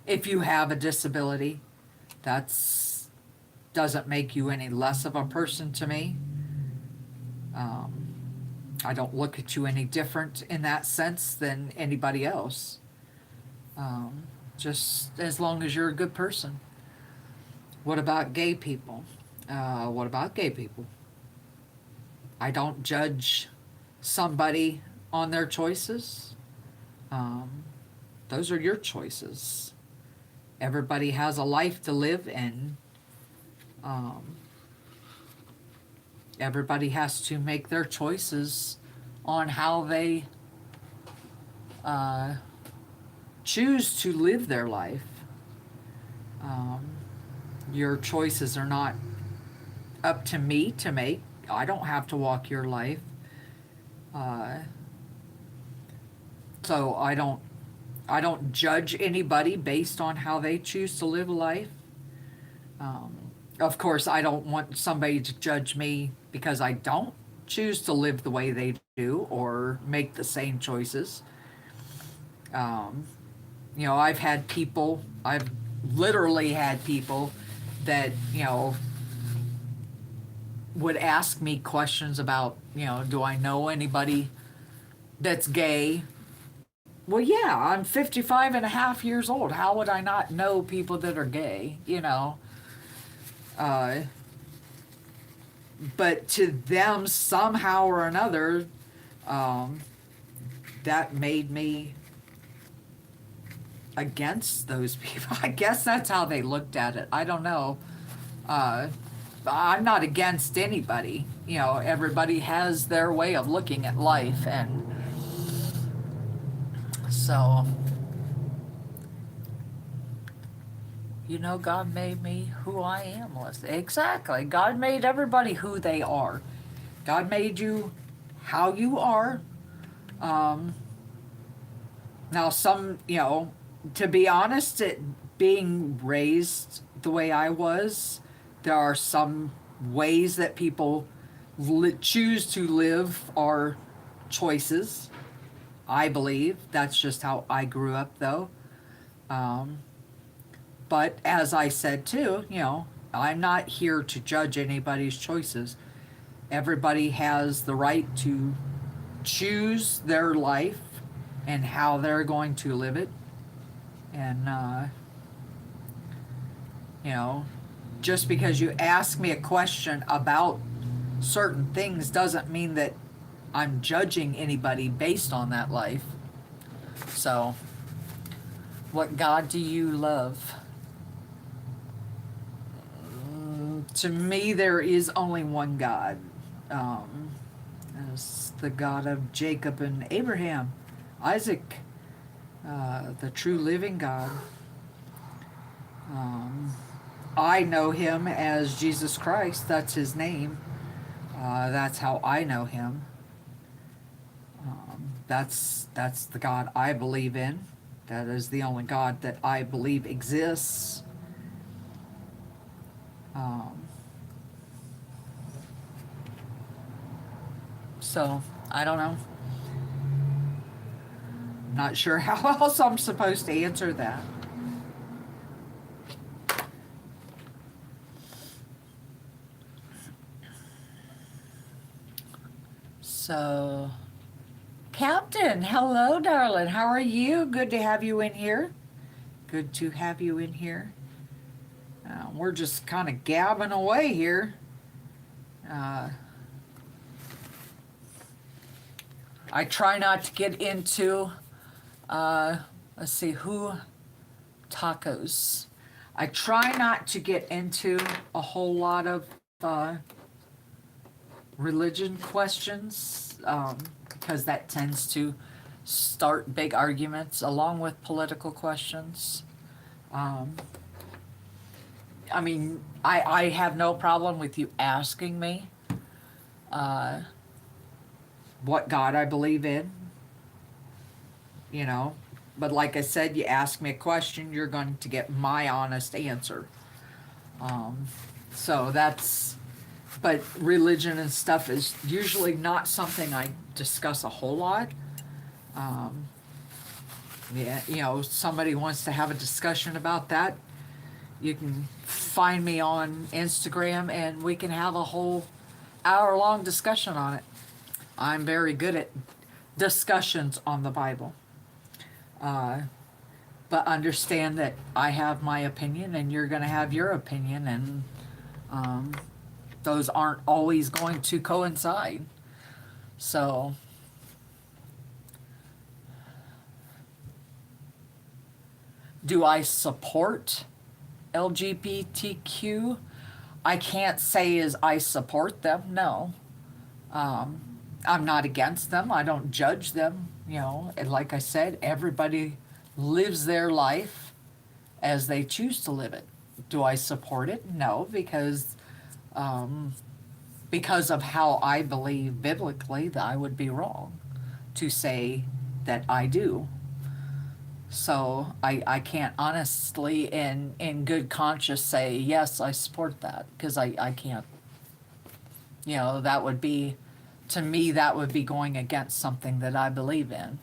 if you have a disability. That's doesn't make you any less of a person to me. Um, I don't look at you any different in that sense than anybody else. Just as long as you're a good person. What about gay people? What about gay people? I don't judge somebody on their choices. Um, those are your choices. Everybody has a life to live, and um, everybody has to make their choices on how they uh, choose to live their life. Um, your choices are not up to me to make. I don't have to walk your life. Uh, so I don't judge anybody based on how they choose to live a life. Um, of course, I don't want somebody to judge me because I don't choose to live the way they do or make the same choices. Um, I've literally had people that, would ask me questions about, do I know anybody that's gay? Well, yeah, I'm 55 and a half years old. How would I not know people that are gay, Uh, but to them, somehow or another, um, that made me against those people. I guess that's how they looked at it. I don't know. Uh, I'm not against anybody. Everybody has their way of looking at life, and so, God made me who I am. Exactly. God made everybody who they are. God made you how you are. Um, Now, to be honest, being raised the way I was, there are some ways that people choose to live are choices. I believe that's just how I grew up, though. Um, but as I said too, I'm not here to judge anybody's choices. Everybody has the right to choose their life and how they're going to live it. And, you know, just because you ask me a question about certain things doesn't mean that I'm judging anybody based on that life. So, what God do you love? To me, there is only one God. Um, it's the God of Jacob and Abraham, Isaac, the true living God. Um, I know him as Jesus Christ. That's his name. That's how I know him. That's the God I believe in. That is the only God that I believe exists. Um, So, I don't know. Not sure how else I'm supposed to answer that. So, Captain, hello, darling. How are you? Good to have you in here. Good to have you in here. We're just kind of gabbing away here. Uh, I try not to get into, let's see, who tacos. I try not to get into a whole lot of religion questions because that tends to start big arguments along with political questions. I mean, I have no problem with you asking me what God I believe in, you know. But like I said, you ask me a question, you're going to get my honest answer. So that's, but religion and stuff is usually not something I discuss a whole lot. Yeah, you know, somebody wants to have a discussion about that, you can find me on Instagram and we can have a whole hour-long discussion on it. I'm very good at discussions on the Bible. But understand that I have my opinion and you're going to have your opinion, and those aren't always going to coincide. So, do I support LGBTQ? I can't say as I support them, no. I'm not against them. I don't judge them, you know. And like I said, everybody lives their life as they choose to live it. Do I support it? No, because of how I believe biblically, that I would be wrong to say that I do. So I can't honestly in good conscience say, yes, I support that, because I can't. You know, that would be, to me, that would be going against something that I believe in.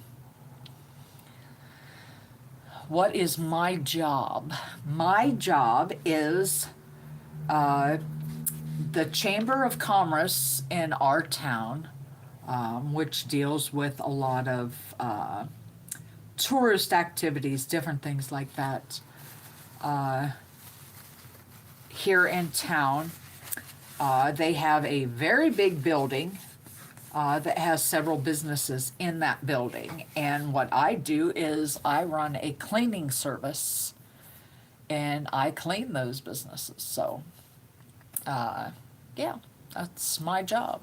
What is my job? My job is the Chamber of Commerce in our town, which deals with a lot of tourist activities, different things like that. Here in town, they have a very big building that has several businesses in that building. And what I do is I run a cleaning service and I clean those businesses. So, yeah, that's my job.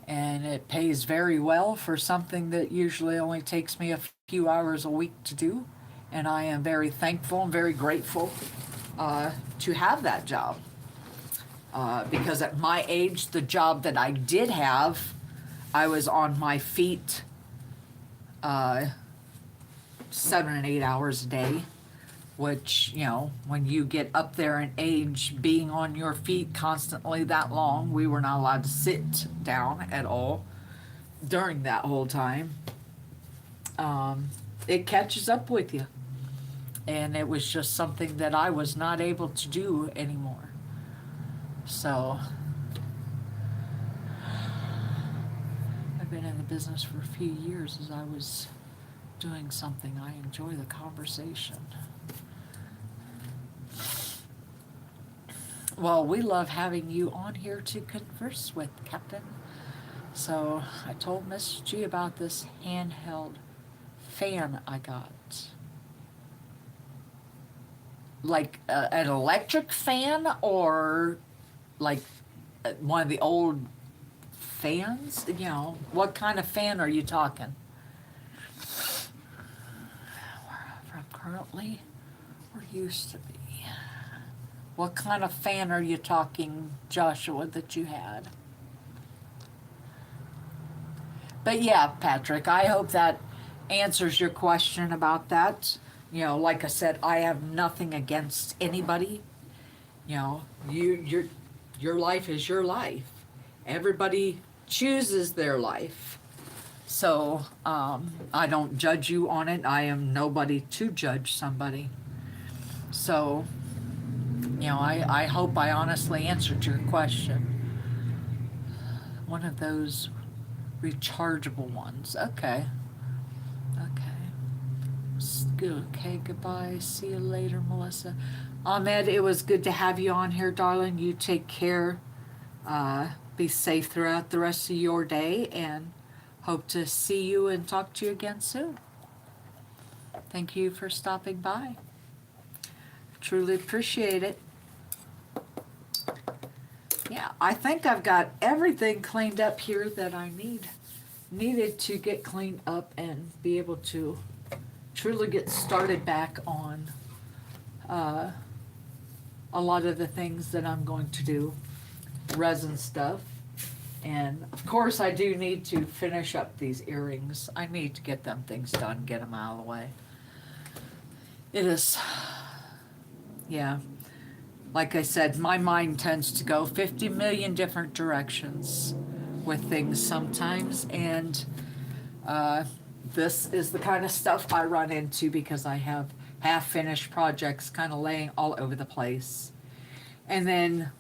And it pays very well for something that usually only takes me a few hours a week to do. And I am very thankful and very grateful to have that job. Because at my age, the job that I did have, I was on my feet 7 and 8 hours a day, which, you know, when you get up there in age, being on your feet constantly that long, we were not allowed to sit down at all during that whole time. It catches up with you. And it was just something that I was not able to do anymore. So, I've been in the business for a few years as I was doing something. I enjoy the conversation. Well, we love having you on here to converse with, Captain. So, I told Miss G about this handheld fan I got. Like an electric fan, or like one of the old fans? You know, what kind of fan are you talking? From currently or used to be? What kind of fan are you talking, Joshua, that you had? But yeah, Patrick, I hope that answers your question about that. You know, like I said, I have nothing against anybody. You know, your life is your life. Everybody chooses their life. So I don't judge you on it. I am nobody to judge somebody. So, I hope I honestly answered your question. One of those rechargeable ones. Okay. Okay, goodbye. See you later, Melissa. Ahmed, it was good to have you on here, darling. You take care. Be safe throughout the rest of your day, and hope to see you and talk to you again soon. Thank you for stopping by. Truly appreciate it. Yeah, I think I've got everything cleaned up here that I needed to get cleaned up and be able to truly get started back on a lot of the things that I'm going to do, resin stuff. And of course I do need to finish up these earrings. I need to get them things done, get them out of the way. It is, yeah, like I said, my mind tends to go 50 million different directions with things sometimes, and this is the kind of stuff I run into because I have half-finished projects kind of laying all over the place. And then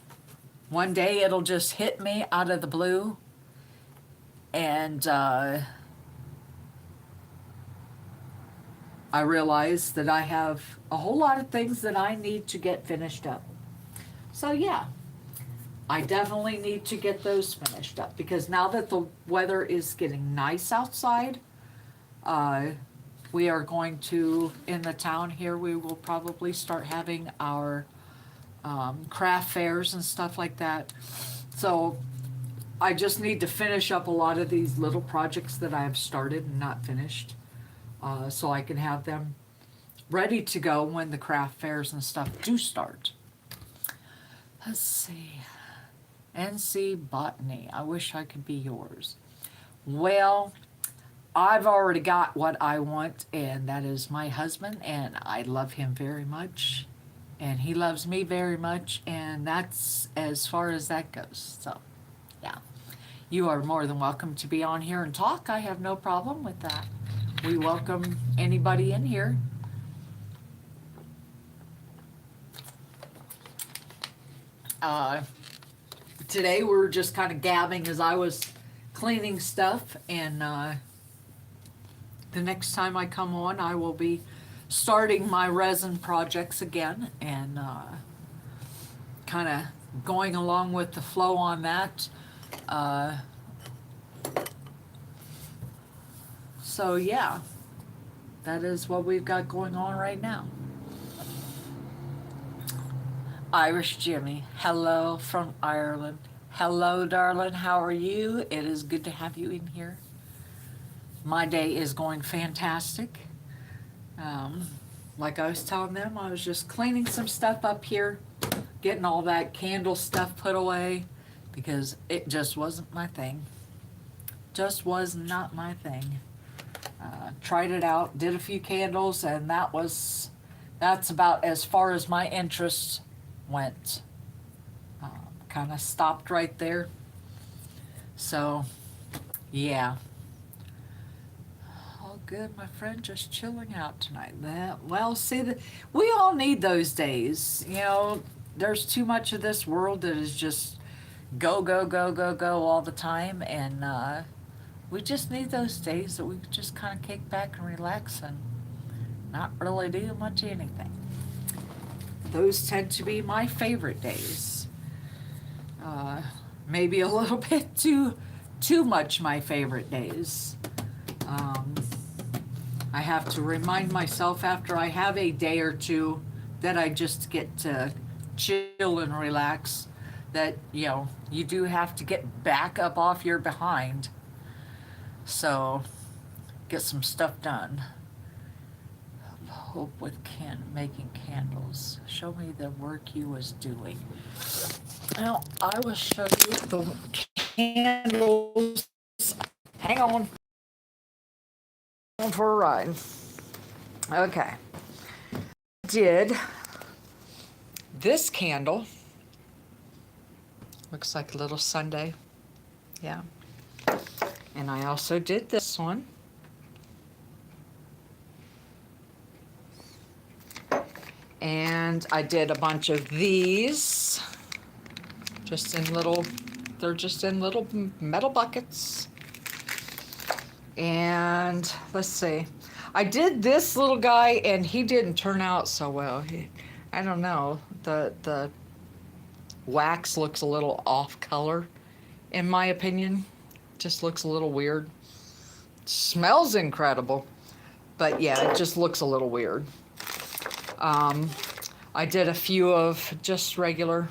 one day it'll just hit me out of the blue, and I realize that I have a whole lot of things that I need to get finished up. So yeah, I definitely need to get those finished up because now that the weather is getting nice outside, we are going to, in the town here, we will probably start having our craft fairs and stuff like that. So I just need to finish up a lot of these little projects that I have started and not finished, so I can have them ready to go when the craft fairs and stuff do start. Let's see. NC Botany. I wish I could be yours. Well, I've already got what I want, and that is my husband, and I love him very much, and he loves me very much, and that's as far as that goes. So, yeah. You are more than welcome to be on here and talk. I have no problem with that. We welcome anybody in here. Today we were just kind of gabbing as I was cleaning stuff, and the next time I come on I will be starting my resin projects again, and kind of going along with the flow on that. So yeah, that is what we've got going on right now. Irish Jimmy, hello from Ireland. Hello, darling, how are you? It is good to have you in here. My day is going fantastic. Like I was telling them, I was just cleaning some stuff up here, getting all that candle stuff put away, because it just wasn't my thing. Just was not my thing. Tried it out, did a few candles, and that's about as far as my interest went. Kind of stopped right there. So, yeah. All good, my friend, just chilling out tonight. Well, see, we all need those days. There's too much of this world that is just go, go, go, go, go all the time, and we just need those days that we just kind of kick back and relax and not really do much anything. Those tend to be my favorite days. Maybe a little bit too much my favorite days. I have to remind myself after I have a day or two that I just get to chill and relax, that you do have to get back up off your behind. So get some stuff done. Hope with making candles. Show me the work you was doing. Well, I will show you the candles. Hang on. On for a ride. Okay. Did this candle. Looks like a little sundae. Yeah. And I also did this one. And I did a bunch of these, just in little, they're just in little metal buckets. And let's see, I did this little guy and he didn't turn out so well. I don't know, the wax looks a little off color, in my opinion. Just looks a little weird. Smells incredible, but yeah, it just looks a little weird. I did a few of just regular,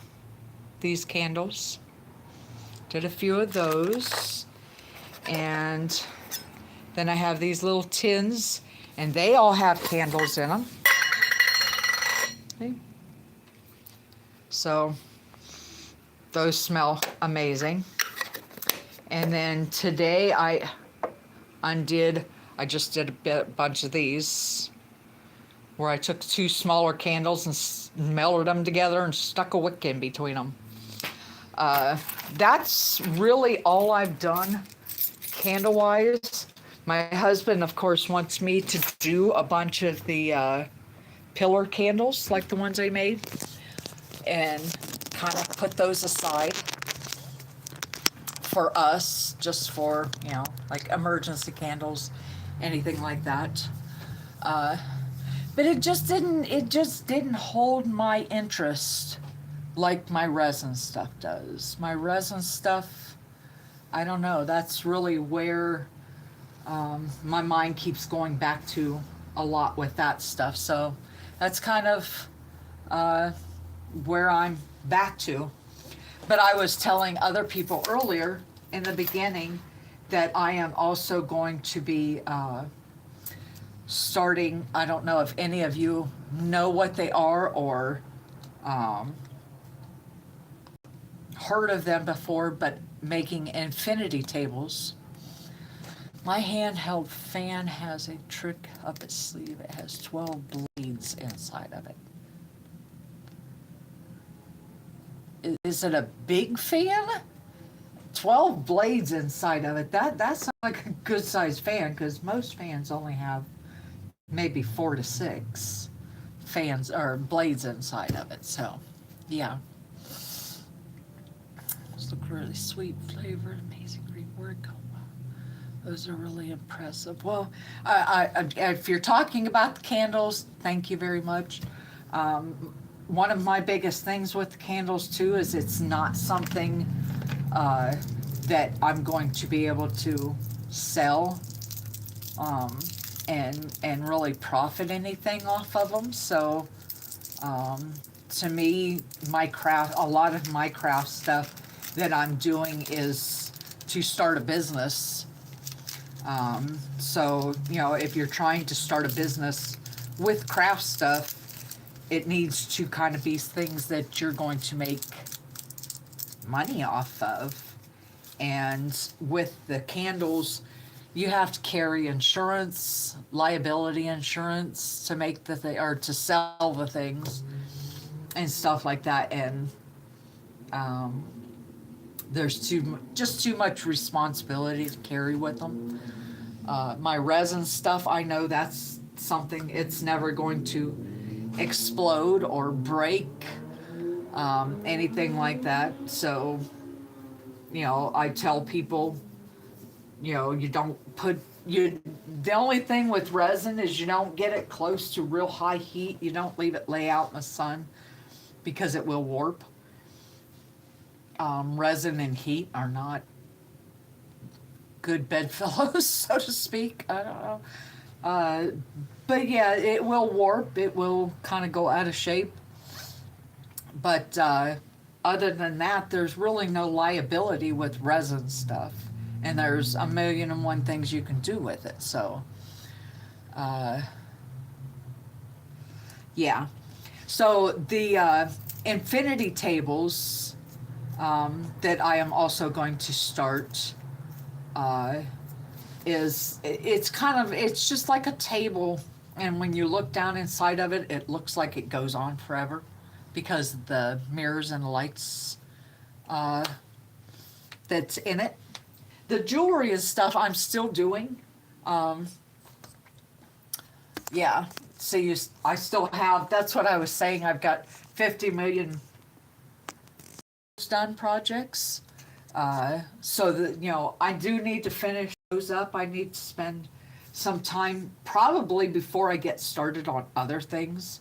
these candles. Did a few of those. And then I have these little tins, and they all have candles in them. Okay. So those smell amazing. And then today I just did a bunch of these, where I took 2 smaller candles and melted them together and stuck a wick in between them. That's really all I've done candle-wise. My husband, of course, wants me to do a bunch of the pillar candles, like the ones I made, and kind of put those aside for us, just for, you know, like emergency candles, anything like that. But it just didn't hold my interest like my resin stuff does. My resin stuff, I don't know, that's really where my mind keeps going back to a lot with that stuff. So that's kind of where I'm back to. But I was telling other people earlier in the beginning that I am also going to be starting, I don't know if any of you know what they are or heard of them before, but making infinity tables. My handheld fan has a trick up its sleeve. It has 12 blades inside of it. Is it a big fan? 12 blades inside of it. That's not like a good sized fan, because most fans only have maybe 4 to 6 fans or blades inside of it. So, yeah. Those look really sweet, flavor, amazing, great work. Those are really impressive. Well, if you're talking about the candles, thank you very much. One of my biggest things with the candles too is it's not something that I'm going to be able to sell and really profit anything off of them. So to me, my craft, a lot of my craft stuff that I'm doing is to start a business. So, you know, if you're trying to start a business with craft stuff, it needs to kind of be things that you're going to make money off of. And with the candles, you have to carry insurance, liability insurance to make the thing, or to sell the things and stuff like that. And there's just too much responsibility to carry with them. My resin stuff, I know that's something, it's never going to explode or break, anything like that. So, you know, I tell people, you know, the only thing with resin is you don't get it close to real high heat. You don't leave it lay out in the sun because it will warp. Resin and heat are not good bedfellows, so to speak. I don't know. But yeah, it will warp. It will kind of go out of shape. But other than that, there's really no liability with resin stuff. And there's 1,000,001 things you can do with it. So, yeah. So the infinity tables that I am also going to start it's just like a table, and when you look down inside of it, it looks like it goes on forever because the mirrors and the lights that's in it. The jewelry and stuff I'm still doing. Um, yeah. See, I still have. That's what I was saying. I've got 50 million done projects. So that, I do need to finish those up. I need to spend some time, probably before I get started on other things.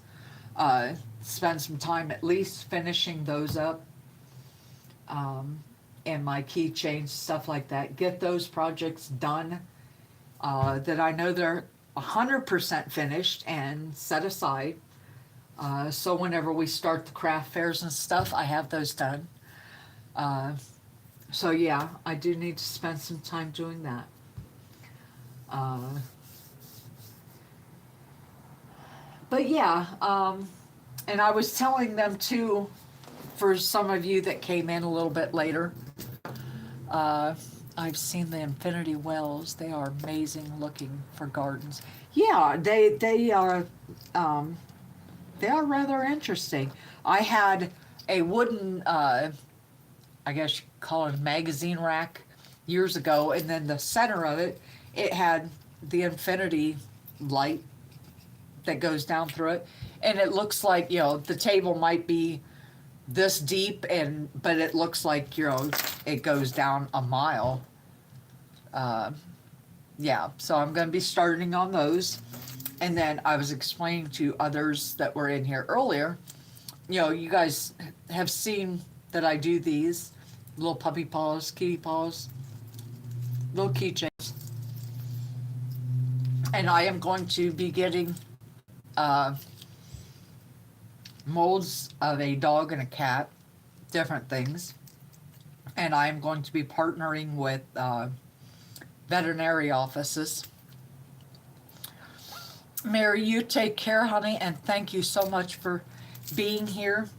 Spend some time at least finishing those up. And my keychains, stuff like that. Get those projects done that I know they're 100% finished and set aside. So whenever we start the craft fairs and stuff, I have those done. So yeah, I do need to spend some time doing that. But yeah, and I was telling them too, for some of you that came in a little bit later, I've seen the infinity wells. They are amazing looking for gardens. Yeah, they are rather interesting. I had a wooden, I guess you call it a magazine rack years ago, and then the center of it, it had the infinity light that goes down through it, and it looks like, the table might be this deep, but it looks like, it goes down a mile. Yeah, so I'm going to be starting on those. And then I was explaining to others that were in here earlier, you guys have seen that I do these little puppy paws, kitty paws, little keychains. And I am going to be getting molds of a dog and a cat, different things. And I am going to be partnering with veterinary offices. Mary, you take care, honey, and thank you so much for being here.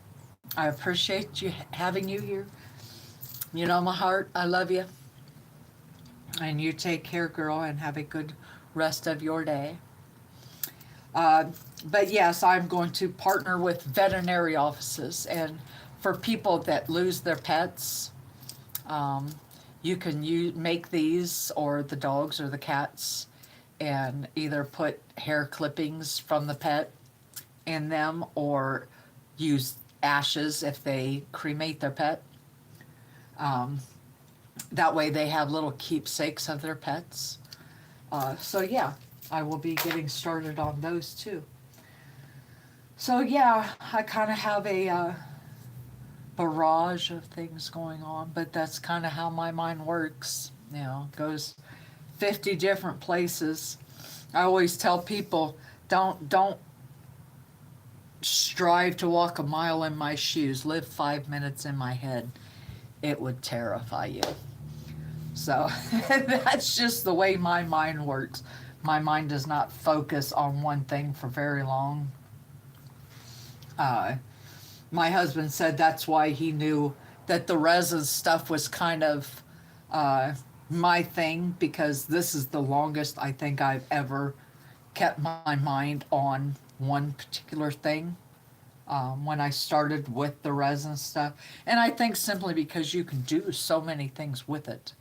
I appreciate having you here. You know my heart, I love you. And you take care, girl, and have a good rest of your day. But yes, I'm going to partner with veterinary offices, and for people that lose their pets, you can make these, or the dogs or the cats, and either put hair clippings from the pet in them, or use ashes if they cremate their pet. That way they have little keepsakes of their pets. So yeah, I will be getting started on those too. So yeah, I kind of have a barrage of things going on, but that's kind of how my mind works. Goes 50 different places. I always tell people, don't strive to walk a mile in my shoes. Live 5 minutes in my head. It would terrify you. So that's just the way my mind works. My mind does not focus on one thing for very long. My husband said that's why he knew that the resin stuff was kind of my thing, because this is the longest I think I've ever kept my mind on one particular thing. When I started with the resin stuff, and I think simply because you can do so many things with it,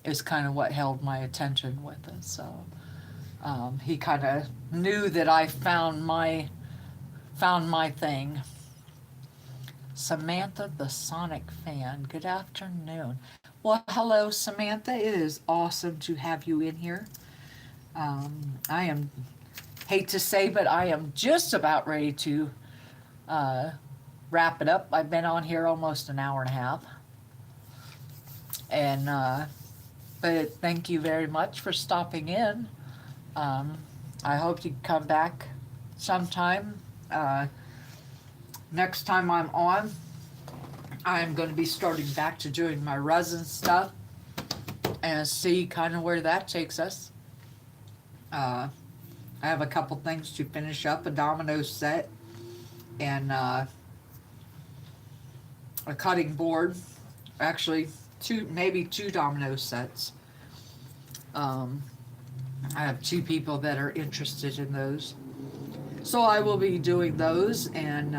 is kind of what held my attention with it. So he kind of knew that I found my thing. Samantha the Sonic fan, good afternoon. Well, hello Samantha, it is awesome to have you in here. Hate to say, but I am just about ready to wrap it up. I've been on here almost an hour and a half. And, but thank you very much for stopping in. I hope you come back sometime. Next time I'm on, I'm going to be starting back to doing my resin stuff and see kind of where that takes us. I have a couple things to finish up, a domino set and a cutting board. Actually, maybe two domino sets. I have two people that are interested in those. So I will be doing those and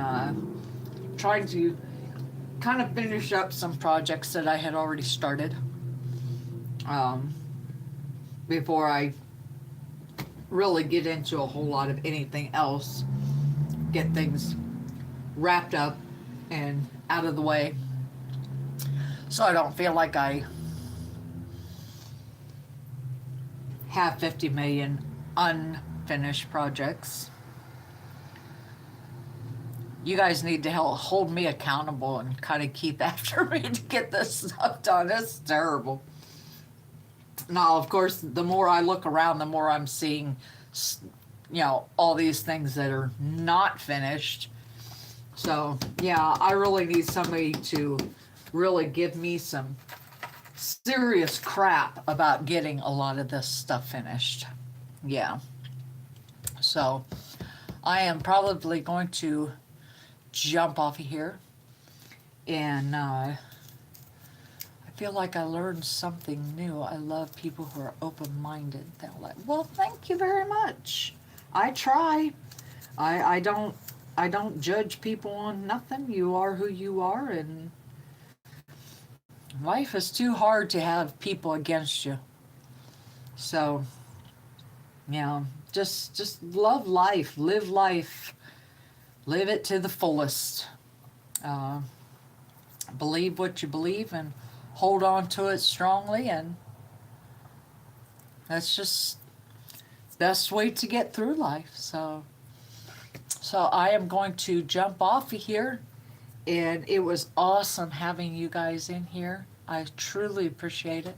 trying to kind of finish up some projects that I had already started. um, before I really get into a whole lot of anything else. Get things wrapped up and out of the way so I don't feel like I have 50 million unfinished projects. You guys need to help hold me accountable and kind of keep after me to get this stuff done. It's terrible. Now, of course, the more I look around, the more I'm seeing, all these things that are not finished. So, yeah, I really need somebody to really give me some serious crap about getting a lot of this stuff finished. Yeah. So, I am probably going to jump off of here. And I feel like I learned something new. I love people who are open-minded. They're like, well, thank you very much. I try. I don't judge people on nothing. You are who you are, and life is too hard to have people against you. So, just love life, live it to the fullest. Uh, believe what you believe and hold on to it strongly, and that's just the best way to get through life. So I am going to jump off of here, and it was awesome having you guys in here. I truly appreciate it,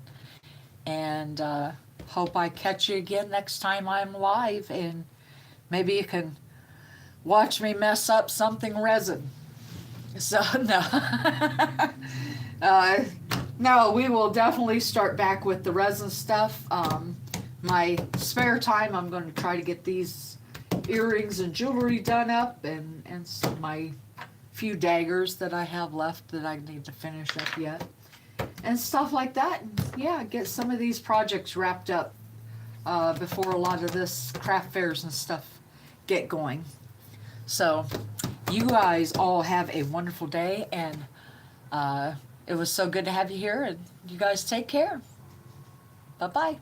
and hope I catch you again next time I'm live, and maybe you can watch me mess up something resin. So no, no, we will definitely start back with the resin stuff. My spare time, I'm going to try to get these earrings and jewelry done up, and my few daggers that I have left that I need to finish up yet, and stuff like that. Yeah, get some of these projects wrapped up before a lot of this craft fairs and stuff get going. So you guys all have a wonderful day, and it was so good to have you here, and you guys take care. Bye-bye.